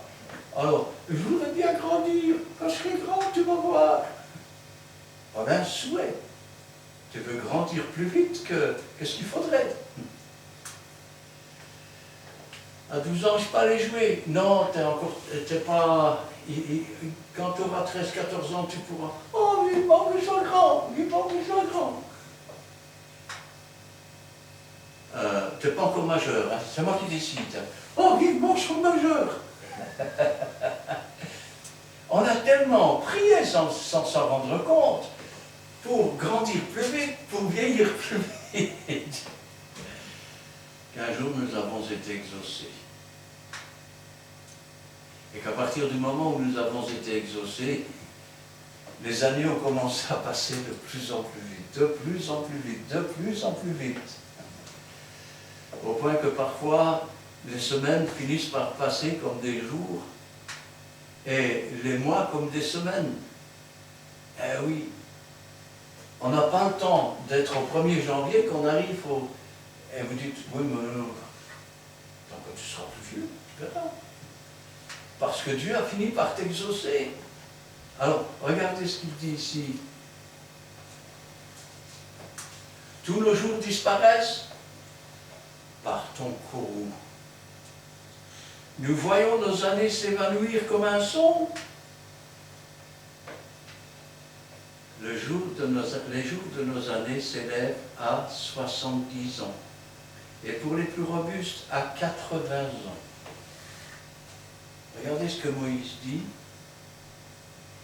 Alors, je voudrais bien grandir. Quand je serai grand, tu vas voir. Voilà un souhait. Tu veux grandir plus vite que ce qu'il faudrait. À 12 ans, je ne peux pas aller jouer. Non, t'es pas quand tu auras 13-14 ans, tu pourras. Oh, vivement que je sois grand, vivement que je sois grand. Tu n'es pas encore majeur, hein, c'est moi qui décide. Oh, vivement que je sois majeur. On a tellement prié sans s'en rendre compte pour grandir plus vite, pour vieillir plus vite, qu'un jour nous avons été exaucés. Et qu'à partir du moment où nous avons été exaucés, les années ont commencé à passer de plus en plus vite, de plus en plus vite, de plus en plus vite. Au point que parfois, les semaines finissent par passer comme des jours, et les mois comme des semaines. Eh oui, on n'a pas le temps d'être au 1er janvier qu'on arrive au... Et vous dites, oui, mais tant que tu seras plus vieux, tu verras. Parce que Dieu a fini par t'exaucer. Alors, regardez ce qu'il dit ici. Tous nos jours disparaissent par ton courroux. Nous voyons nos années s'évanouir comme un son. Les jours de nos années s'élèvent à 70 ans. Et pour les plus robustes, à 80 ans. Regardez ce que Moïse dit.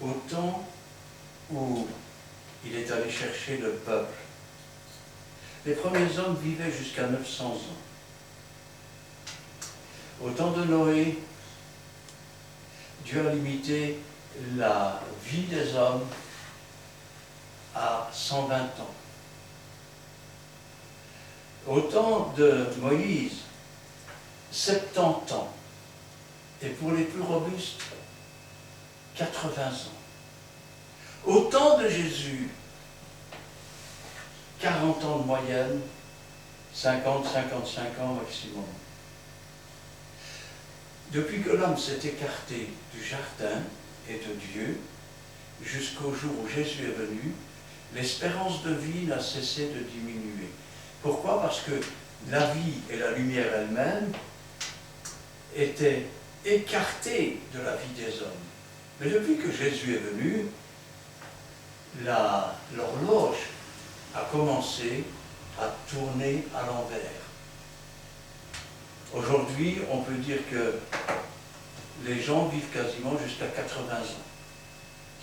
Au temps où il est allé chercher le peuple, les premiers hommes vivaient jusqu'à 900 ans. Au temps de Noé, Dieu a limité la vie des hommes à 120 ans. Au temps de Moïse, 70 ans. Et pour les plus robustes, 80 ans. Au temps de Jésus, 40 ans de moyenne, 50-55 ans maximum. Depuis que l'homme s'est écarté du jardin et de Dieu, jusqu'au jour où Jésus est venu, l'espérance de vie n'a cessé de diminuer. Pourquoi? Parce que la vie et la lumière elle-même étaient écartées de la vie des hommes. Mais depuis que Jésus est venu, l'horloge a commencé à tourner à l'envers. Aujourd'hui, on peut dire que les gens vivent quasiment jusqu'à 80 ans.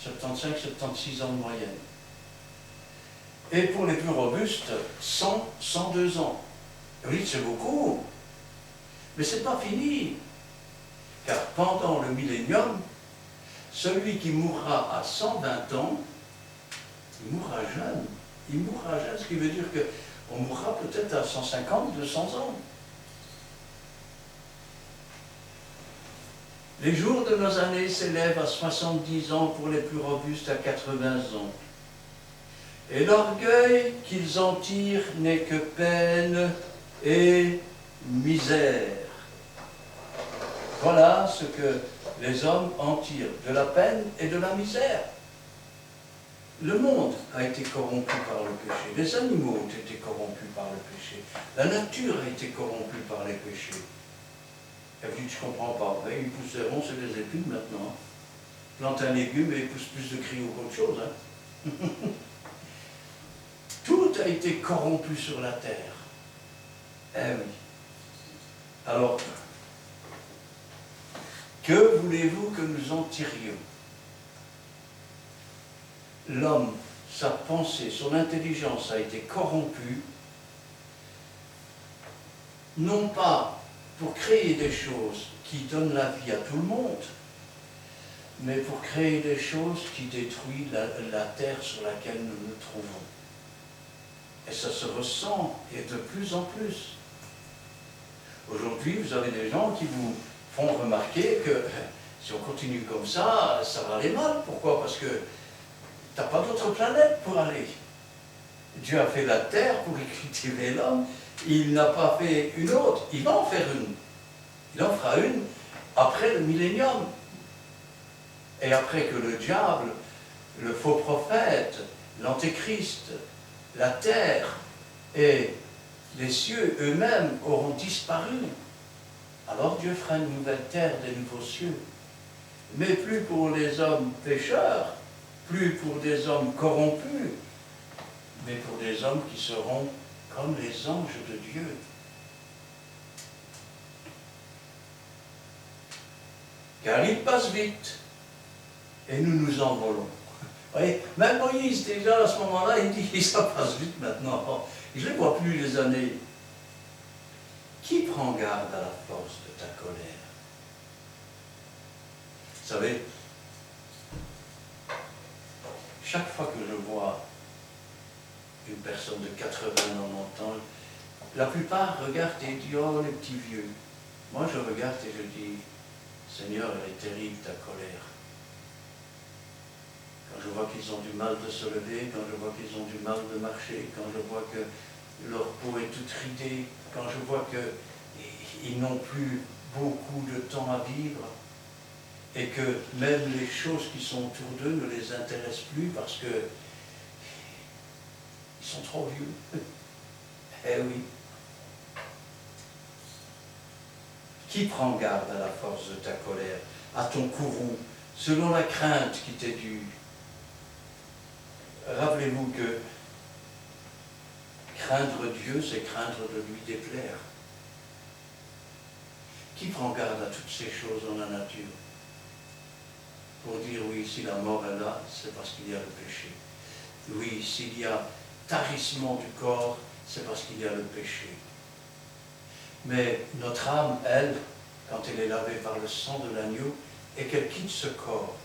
75-76 ans de moyenne. Et pour les plus robustes, 100-102 ans. Oui, c'est beaucoup. Mais ce n'est pas fini. Car pendant le millénium, celui qui mourra à 120 ans, il mourra jeune. Il mourra jeune, ce qui veut dire qu'on mourra peut-être à 150-200 ans. Les jours de nos années s'élèvent à 70 ans pour les plus robustes, à 80 ans. Et l'orgueil qu'ils en tirent n'est que peine et misère. Voilà ce que les hommes en tirent, de la peine et de la misère. Le monde a été corrompu par le péché, les animaux ont été corrompus par le péché, la nature a été corrompue par les péchés. Et vous dites, je ne comprends pas, ben, ils poussent des ronces et des épines maintenant. Plante un légume et il pousse plus de crayons qu'autre chose. Hein. Tout a été corrompu sur la terre. Eh oui. Alors, que voulez-vous que nous en tirions? L'homme, sa pensée, son intelligence a été corrompue, non pas pour créer des choses qui donnent la vie à tout le monde, mais pour créer des choses qui détruisent la terre sur laquelle nous nous trouvons. Et ça se ressent, et de plus en plus. Aujourd'hui, vous avez des gens qui vous font remarquer que si on continue comme ça, ça va aller mal. Pourquoi? Parce que tu n'as pas d'autre planète pour aller. Dieu a fait la terre pour y cultiver l'homme. Il n'a pas fait une autre. Il va en faire une. Il en fera une après le millénium. Et après que le diable, le faux prophète, l'antéchrist, la terre et les cieux eux-mêmes auront disparu. Alors Dieu fera une nouvelle terre, des nouveaux cieux. mais plus pour les hommes pécheurs, plus pour des hommes corrompus, mais pour des hommes qui seront comme les anges de Dieu. Car il passe vite, et nous nous envolons. Vous voyez, même Moïse, déjà à ce moment-là, il dit, ça passe vite maintenant. Je ne les vois plus les années. Qui prend garde à la force de ta colère? Vous savez, chaque fois que je vois une personne de 80, 90 ans, la plupart regardent et disent, oh, les petits vieux. Moi, je regarde et je dis, Seigneur, elle est terrible, ta colère. Quand je vois qu'ils ont du mal de se lever, quand je vois qu'ils ont du mal de marcher, quand je vois que leur peau est toute ridée, quand je vois qu'ils n'ont plus beaucoup de temps à vivre, et que même les choses qui sont autour d'eux ne les intéressent plus parce que ils sont trop vieux. Eh oui. Qui prend garde à la force de ta colère, à ton courroux, selon la crainte qui t'est due? Rappelez-vous que craindre Dieu, c'est craindre de lui déplaire. Qui prend garde à toutes ces choses dans la nature? Pour dire, oui, si la mort est là, c'est parce qu'il y a le péché. Oui, s'il y a tarissement du corps, c'est parce qu'il y a le péché. Mais notre âme, elle, quand elle est lavée par le sang de l'agneau, et qu'elle quitte ce corps,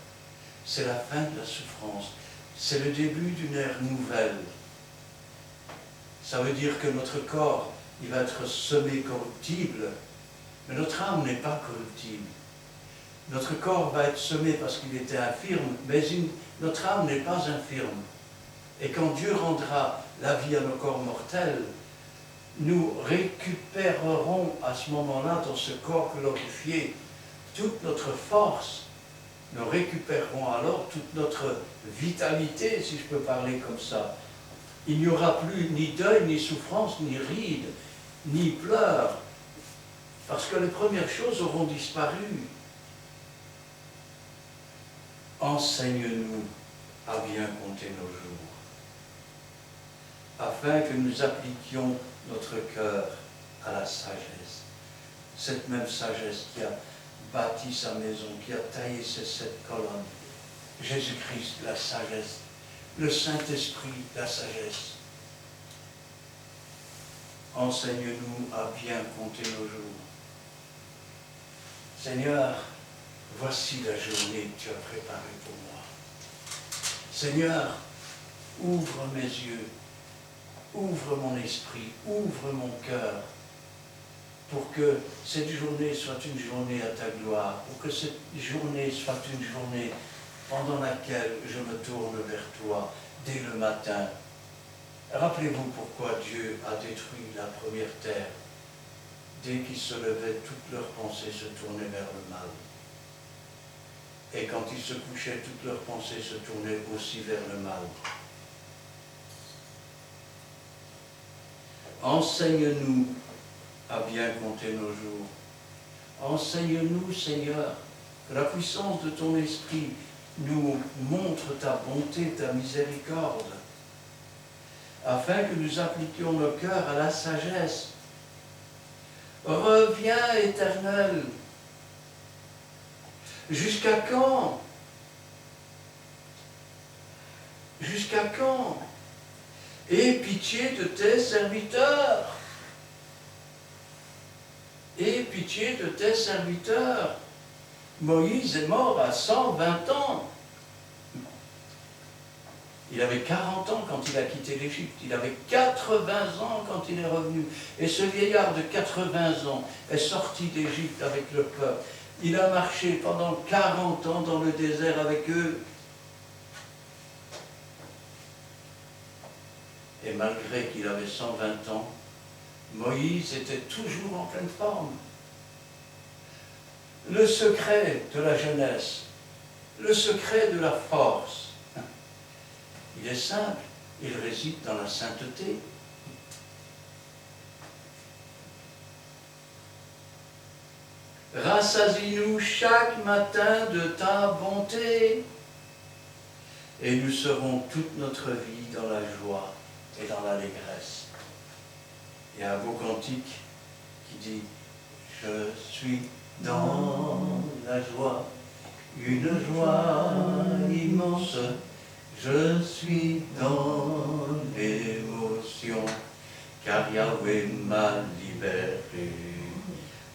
c'est la fin de la souffrance. C'est le début d'une ère nouvelle. Ça veut dire que notre corps, il va être semé corruptible, mais notre âme n'est pas corruptible. Notre corps va être semé parce qu'il était infirme, mais notre âme n'est pas infirme. Et quand Dieu rendra la vie à nos corps mortels, nous récupérerons à ce moment-là, dans ce corps glorifié, toute notre force. Nous récupérerons alors toute notre vitalité, si je peux parler comme ça. Il n'y aura plus ni deuil, ni souffrance, ni rides, ni pleurs, parce que les premières choses auront disparu. Enseigne-nous à bien compter nos jours, afin que nous appliquions notre cœur à la sagesse. Cette même sagesse qui a bâti sa maison, qui a taillé ces 7 colonnes. Jésus-Christ, la sagesse. Le Saint-Esprit, la sagesse. Enseigne-nous à bien compter nos jours. Seigneur, voici la journée que tu as préparée pour moi. Seigneur, ouvre mes yeux, ouvre mon esprit, ouvre mon cœur, pour que cette journée soit une journée à ta gloire, pour que cette journée soit une journée pendant laquelle je me tourne vers toi dès le matin. Rappelez-vous pourquoi Dieu a détruit la première terre. Dès qu'ils se levaient, toutes leurs pensées se tournaient vers le mal. Et quand ils se couchaient, toutes leurs pensées se tournaient aussi vers le mal. Enseigne-nous à bien compter nos jours. Enseigne-nous, Seigneur, que la puissance de ton esprit nous montre ta bonté, ta miséricorde, afin que nous appliquions nos cœurs à la sagesse. Reviens, Éternel. Jusqu'à quand? Jusqu'à quand? Aie pitié de tes serviteurs. Aie pitié de tes serviteurs. Moïse est mort à 120 ans. Il avait 40 ans quand il a quitté l'Égypte. Il avait 80 ans quand il est revenu. Et ce vieillard de 80 ans est sorti d'Égypte avec le peuple. Il a marché pendant 40 ans dans le désert avec eux. Et malgré qu'il avait 120 ans, Moïse était toujours en pleine forme. Le secret de la jeunesse, le secret de la force, il est simple, il réside dans la sainteté. Rassasie-nous chaque matin de ta bonté. Et nous serons toute notre vie dans la joie et dans l'allégresse. Il y a un beau cantique qui dit « Je suis dans la joie, une joie immense. Je suis dans l'émotion, car Yahweh m'a libéré.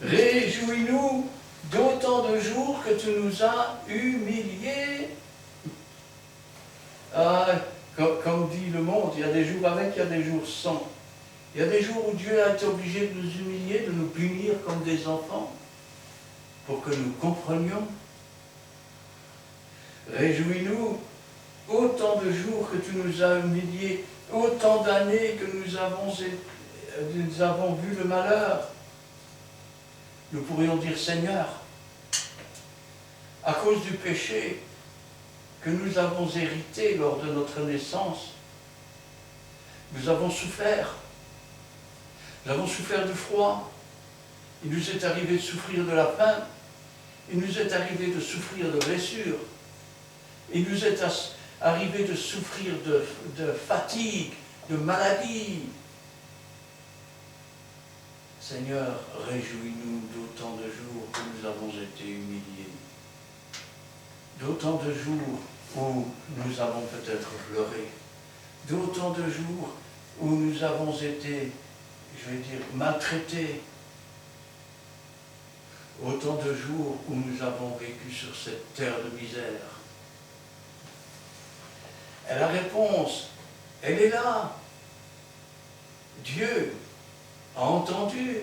Réjouis-nous d'autant de jours que tu nous as humiliés. » Ah, comme dit le monde, il y a des jours avec, il y a des jours sans. Il y a des jours où Dieu a été obligé de nous humilier, de nous punir comme des enfants, pour que nous comprenions. Réjouis-nous autant de jours que tu nous as humiliés, autant d'années que nous avons vu le malheur. Nous pourrions dire, Seigneur, à cause du péché que nous avons hérité lors de notre naissance, nous avons souffert. Nous avons souffert du froid. Il nous est arrivé de souffrir de la faim. Il nous est arrivé de souffrir de blessures. Il nous est arrivé de souffrir de fatigue, de maladie. Seigneur, réjouis-nous d'autant de jours où nous avons été humiliés. D'autant de jours où nous avons peut-être pleuré. D'autant de jours où nous avons été, je vais dire, maltraités. Autant de jours où nous avons vécu sur cette terre de misère. Et la réponse, elle est là. Dieu a entendu.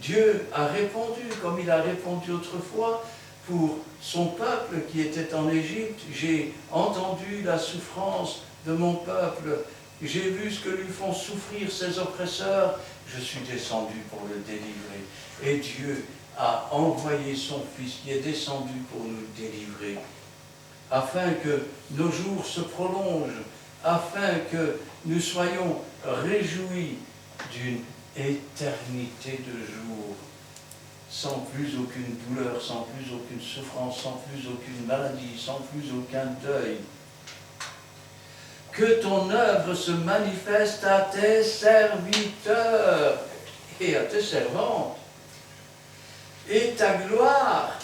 Dieu a répondu comme il a répondu autrefois pour son peuple qui était en Égypte. J'ai entendu la souffrance de mon peuple. J'ai vu ce que lui font souffrir ses oppresseurs. Je suis descendu pour le délivrer. Et Dieu a envoyé son Fils qui est descendu pour nous délivrer, afin que nos jours se prolongent, afin que nous soyons réjouis d'une éternité de jours, sans plus aucune douleur, sans plus aucune souffrance, sans plus aucune maladie, sans plus aucun deuil. Que ton œuvre se manifeste à tes serviteurs et à tes servantes, et ta gloire,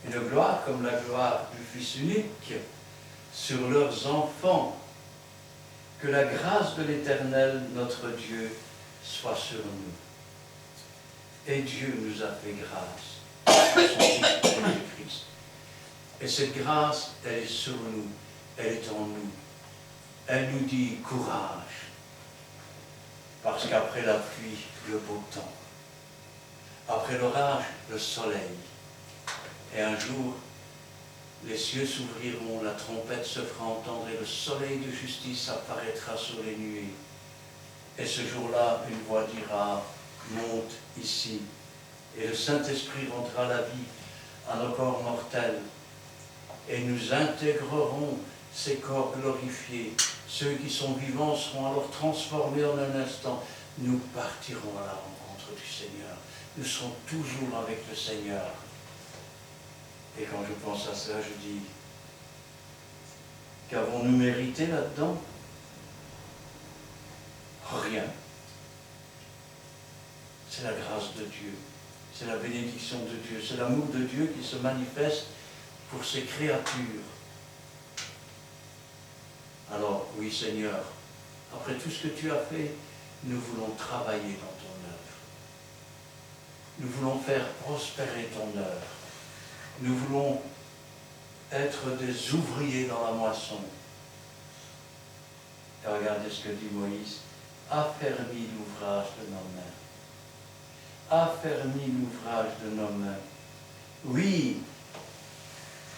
une gloire comme la gloire du Fils unique, sur leurs enfants. Que la grâce de l'Éternel, notre Dieu, soit sur nous. Et Dieu nous a fait grâce par son Fils Jésus-Christ. Et cette grâce, elle est sur nous, elle est en nous. Elle nous dit courage, parce qu'après la pluie, le beau temps. Après l'orage, le soleil. Et un jour, les cieux s'ouvriront, la trompette se fera entendre et le soleil de justice apparaîtra sur les nuées. Et ce jour-là, une voix dira, monte ici. Et le Saint-Esprit rendra la vie à nos corps mortels. Et nous intégrerons ces corps glorifiés. Ceux qui sont vivants seront alors transformés en un instant. Nous partirons à la rencontre du Seigneur. Nous serons toujours avec le Seigneur. Et quand je pense à cela, je dis, qu'avons-nous mérité là-dedans? Rien. C'est la grâce de Dieu, c'est la bénédiction de Dieu, c'est l'amour de Dieu qui se manifeste pour ses créatures. Alors, oui Seigneur, après tout ce que tu as fait, nous voulons travailler dans ton œuvre. Nous voulons faire prospérer ton œuvre. Nous voulons être des ouvriers dans la moisson. Et regardez ce que dit Moïse. Affermis l'ouvrage de nos mains. Affermis l'ouvrage de nos mains. Oui,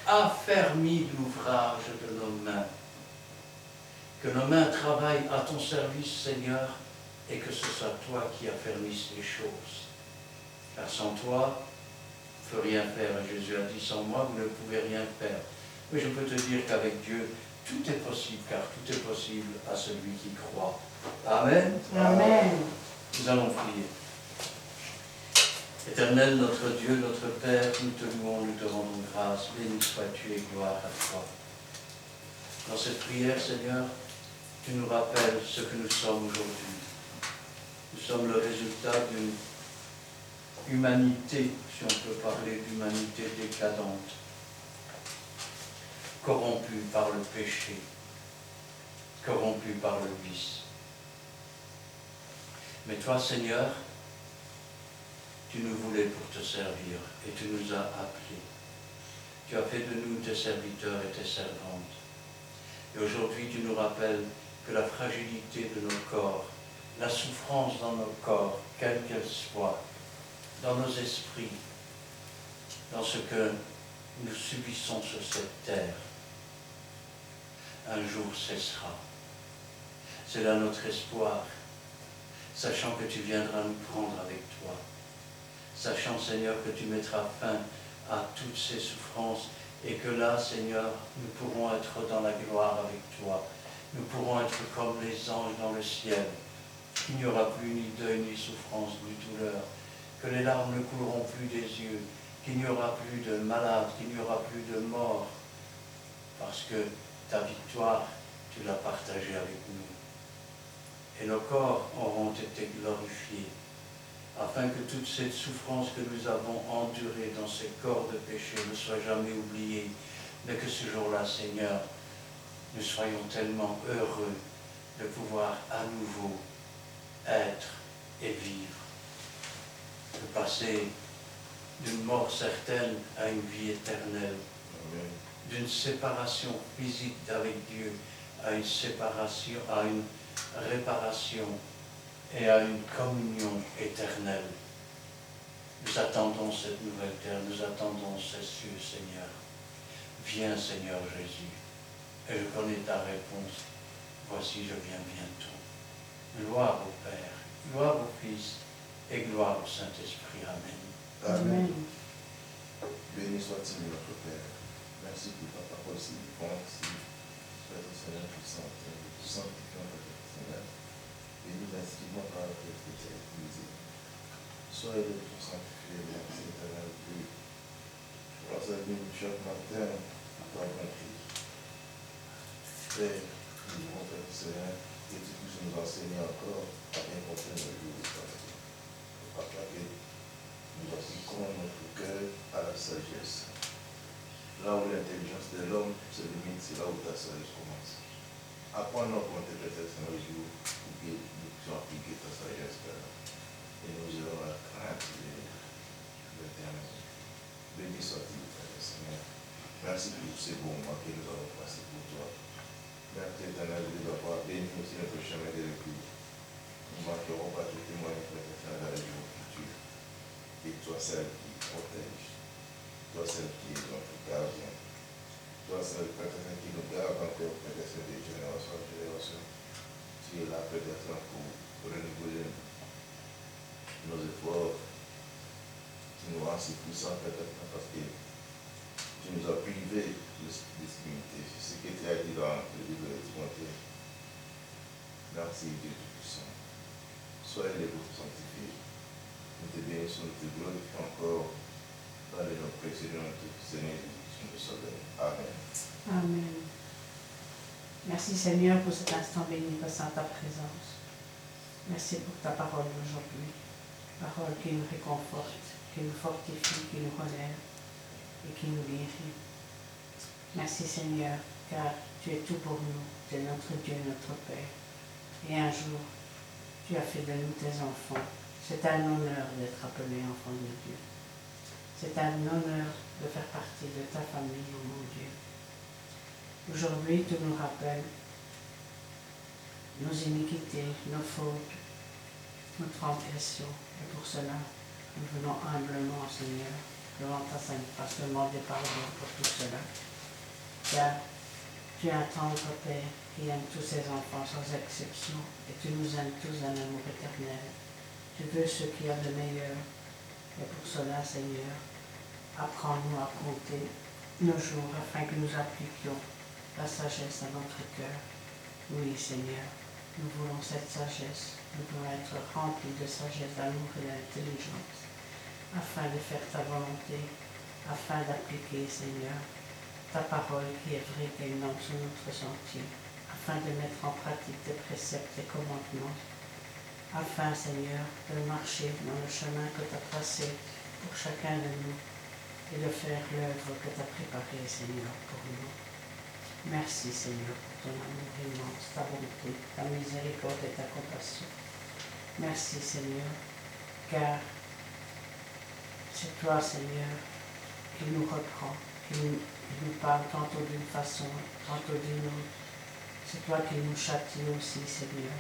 affermis l'ouvrage de nos mains. Que nos mains travaillent à ton service, Seigneur, et que ce soit toi qui affermisses les choses. Car sans toi, on ne peut rien faire. Jésus a dit, sans moi, vous ne pouvez rien faire. Mais je peux te dire qu'avec Dieu, tout est possible, car tout est possible à celui qui croit. Amen. Amen. Nous allons prier. Éternel, notre Dieu, notre Père, nous te louons, nous te rendons grâce. Béni sois-tu et gloire à toi. Dans cette prière, Seigneur, tu nous rappelles ce que nous sommes aujourd'hui. Nous sommes le résultat d'une humanité, si on peut parler d'humanité décadente, corrompue par le péché, corrompue par le vice. Mais toi, Seigneur, tu nous voulais pour te servir et tu nous as appelés. Tu as fait de nous tes serviteurs et tes servantes. Et aujourd'hui, tu nous rappelles que la fragilité de nos corps, la souffrance dans nos corps, quelle qu'elle soit, dans nos esprits, dans ce que nous subissons sur cette terre, un jour cessera. C'est là notre espoir, sachant que tu viendras nous prendre avec toi, sachant, Seigneur, que tu mettras fin à toutes ces souffrances et que là, Seigneur, nous pourrons être dans la gloire avec toi. Nous pourrons être comme les anges dans le ciel, qu'il n'y aura plus ni deuil, ni souffrance, ni douleur, que les larmes ne couleront plus des yeux, qu'il n'y aura plus de malades, qu'il n'y aura plus de morts, parce que ta victoire, tu l'as partagée avec nous. Et nos corps auront été glorifiés, afin que toute cette souffrance que nous avons endurée dans ces corps de péché ne soit jamais oubliée, mais que ce jour-là, Seigneur, nous soyons tellement heureux de pouvoir à nouveau être et vivre, de passer d'une mort certaine à une vie éternelle, d'une séparation physique avec Dieu à une séparation, à une réparation et à une communion éternelle. Nous attendons cette nouvelle terre, nous attendons ces cieux, Seigneur. Viens, Seigneur Jésus, et je connais ta réponse. Voici, je viens bientôt. Gloire au Père, gloire au Fils et gloire au Saint-Esprit. Amen. Amen. Béni soit-il notre Père. Merci pour ta parole si vivante, si Père Seigneur puissant, tout sanctifiant, Seigneur. Béni l'inscrivant par la chrétienté épousée. Soyez le tout sanctifié, merci éternel Dieu. Grâce à nous chaque matin à ta bonté. Père, nous devons faire Seigneur, et tu puisses nous enseigner encore à bien comprendre le jour de ta vie. Afin que nous appliquons notre cœur à la sagesse. Là où l'intelligence de l'homme se limite, c'est là où ta sagesse commence. Apprends-nous à contempler ce jour pour que nous puissions appliquer ta sagesse, Père. Et nous aurons la crainte de l'Éternel. Béni soit-il, Père Seigneur. Merci pour tous ces bons moments que nous avons passés pour toi. Merci éternel de d'avoir béni aussi notre chemin de l'église. Nous ne manquerons pas de témoigner pour l'éternel dans les jours futurs. Et toi, celle qui protège. Toi, celle qui est notre gardien. Toi, celle qui nous garde encore peut-être de génération en génération. Tu es là peut-être pour renouveler nos efforts. Tu nous rends si puissants peut-être parce que tu nous as privés de dignité. C'est ce que tu as dit dans le livre de Timothée. Merci Dieu Tout-Puissant. Soyez les vôtres sanctifiés. Nous te bénissons, nous te glorifions encore dans les noms précieux de notre Seigneur Jésus, notre Sauveur. Amen. Amen. Merci Seigneur pour cet instant béni passant ta présence. Merci pour ta parole aujourd'hui. Parole qui nous réconforte, qui nous fortifie, qui nous relève et qui nous guérit. Merci Seigneur, car tu es tout pour nous, tu es notre Dieu, notre Père. Et un jour, tu as fait de nous tes enfants. C'est un honneur d'être appelé enfant de Dieu. C'est un honneur de faire partie de ta famille, oh mon Dieu. Aujourd'hui, tu nous rappelles nos iniquités, nos fautes, nos transgressions. Et pour cela, nous venons humblement, Seigneur, devant ta sainte face, demander pardon pour tout cela. Car tu es un tendre Père qui aime tous ses enfants sans exception, et tu nous aimes tous d'un amour éternel. Tu veux ce qu'il y a de meilleur. Et pour cela, Seigneur, apprends-nous à compter nos jours afin que nous appliquions la sagesse à notre cœur. Oui, Seigneur, nous voulons cette sagesse. Nous voulons être remplis de sagesse, d'amour et d'intelligence. afin de faire ta volonté, afin d'appliquer, Seigneur, ta parole qui est vraie et non sur notre sentier, afin de mettre en pratique tes préceptes et commandements, afin, Seigneur, de marcher dans le chemin que tu as tracé pour chacun de nous et de faire l'œuvre que tu as préparée, Seigneur, pour nous. Merci, Seigneur, pour ton amour immense, ta bonté, ta miséricorde et ta compassion. Merci, Seigneur, car c'est toi, Seigneur, qui nous reprend, qui nous parle tantôt d'une façon, tantôt d'une autre. C'est toi qui nous châtie aussi, Seigneur.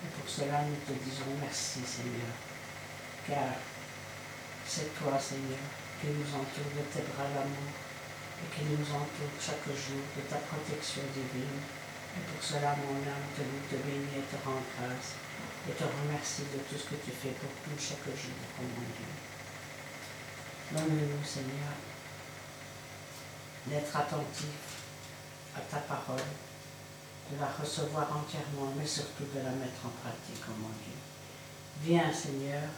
Et pour cela, nous te disons merci, Seigneur, car c'est toi, Seigneur, qui nous entoure de tes bras d'amour et qui nous entoure chaque jour de ta protection divine. Et pour cela, mon âme te loue, te bénit et te rend grâce et te remercie de tout ce que tu fais pour nous chaque jour, oh mon Dieu. Donne-nous, Seigneur, d'être attentifs à ta parole, de la recevoir entièrement, mais surtout de la mettre en pratique, oh mon Dieu. Viens, Seigneur,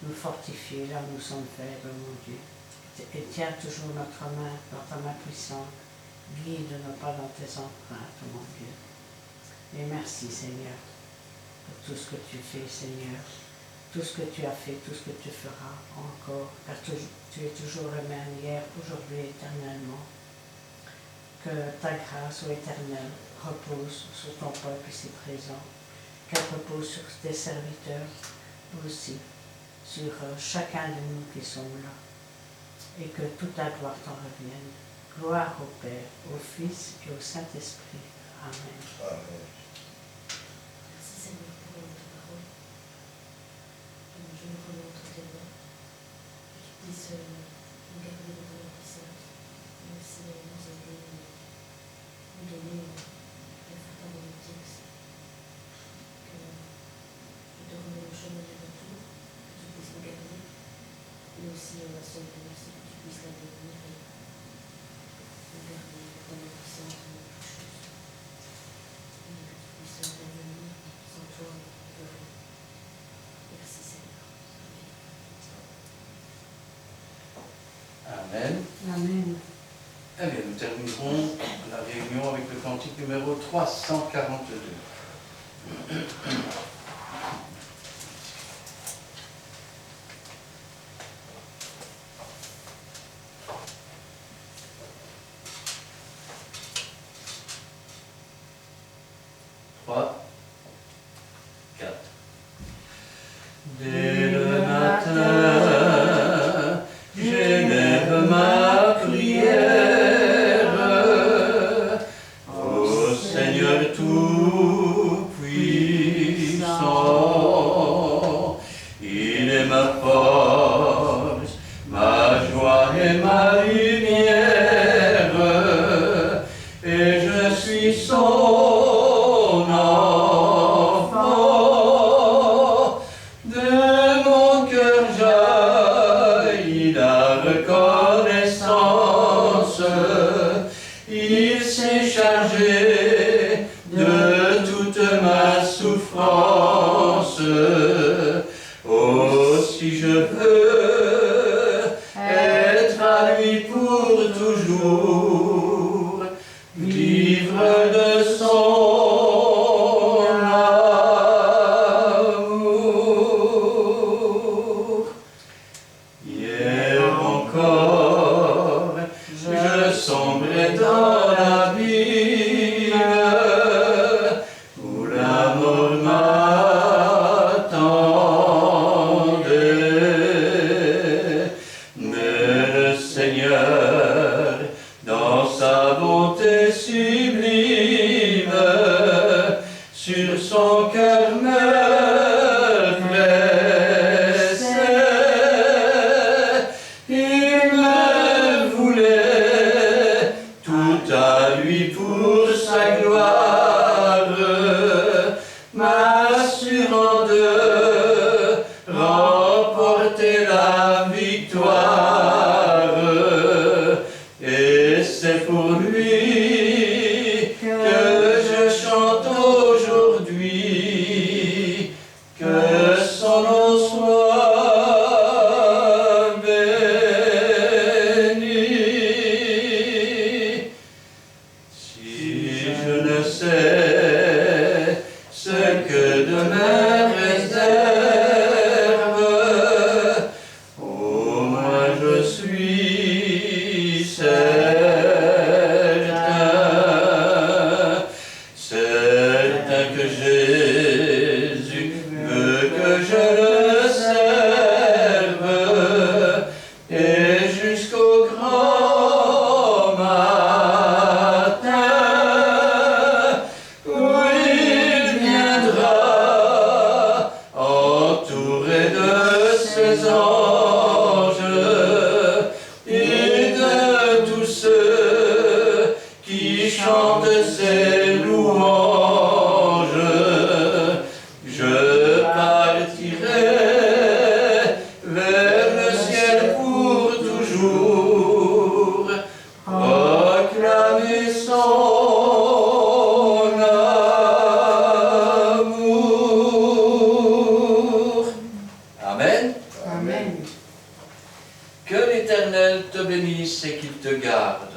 nous fortifier là où nous sommes faibles, mon Dieu. Et tiens toujours notre main dans ta main puissante. Guide-nous pas dans tes empreintes, mon Dieu. Et merci, Seigneur, pour tout ce que tu fais, Seigneur. Tout ce que tu as fait, tout ce que tu feras encore, car tu es toujours le même hier, aujourd'hui et éternellement. Que ta grâce, ô Éternel, repose sur ton peuple ici présent, qu'elle repose sur tes serviteurs aussi, sur chacun de nous qui sommes là, et que toute la gloire t'en revienne. Gloire au Père, au Fils et au Saint-Esprit. Amen. Amen. Merci Seigneur pour votre parole. Je me remets entre tes mains. Que tu puisses nous garder de ton puissance. Merci de nous aider, nous donner de faire ta volonté aussi. Que je te remets le chemin du retour, que tu puisses nous garder. Et aussi la seule merci que tu puisses la bénir et nous garder de ton puissance dans toutes choses. Et que tu puisses intervenir sans toi, on ne peut rien. Merci Seigneur. Amen. Amen. Eh bien, nous terminerons la réunion avec le cantique numéro 342. Dès le matin, j'élève ma prière au Seigneur Tout-Puissant. Il est ma force, ma joie et ma lumière, et je suis son il s'est chargé de toute ma souffrance. Oh, si je veux être à lui pour toujours, vivre de son amour. Hier encore, je sombrais dans l'abîme où la mort m'attendait. Mais le Seigneur, dans sa bonté sublime, sur son cœur me pressait. Il me voulait tout à lui pour sa gloire, m'assurant de remporter la victoire. Et c'est pour lui que je chante aujourd'hui, que son nom soit chante ses louanges. Je partirai vers le ciel pour toujours, proclamer son amour. Amen. Amen. Que l'Éternel te bénisse et qu'il te garde.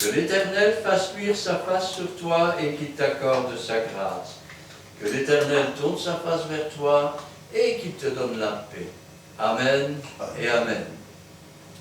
Que l'Éternel fasse luire sa face sur toi et qu'il t'accorde sa grâce. Que l'Éternel tourne sa face vers toi et qu'il te donne la paix. Amen et Amen.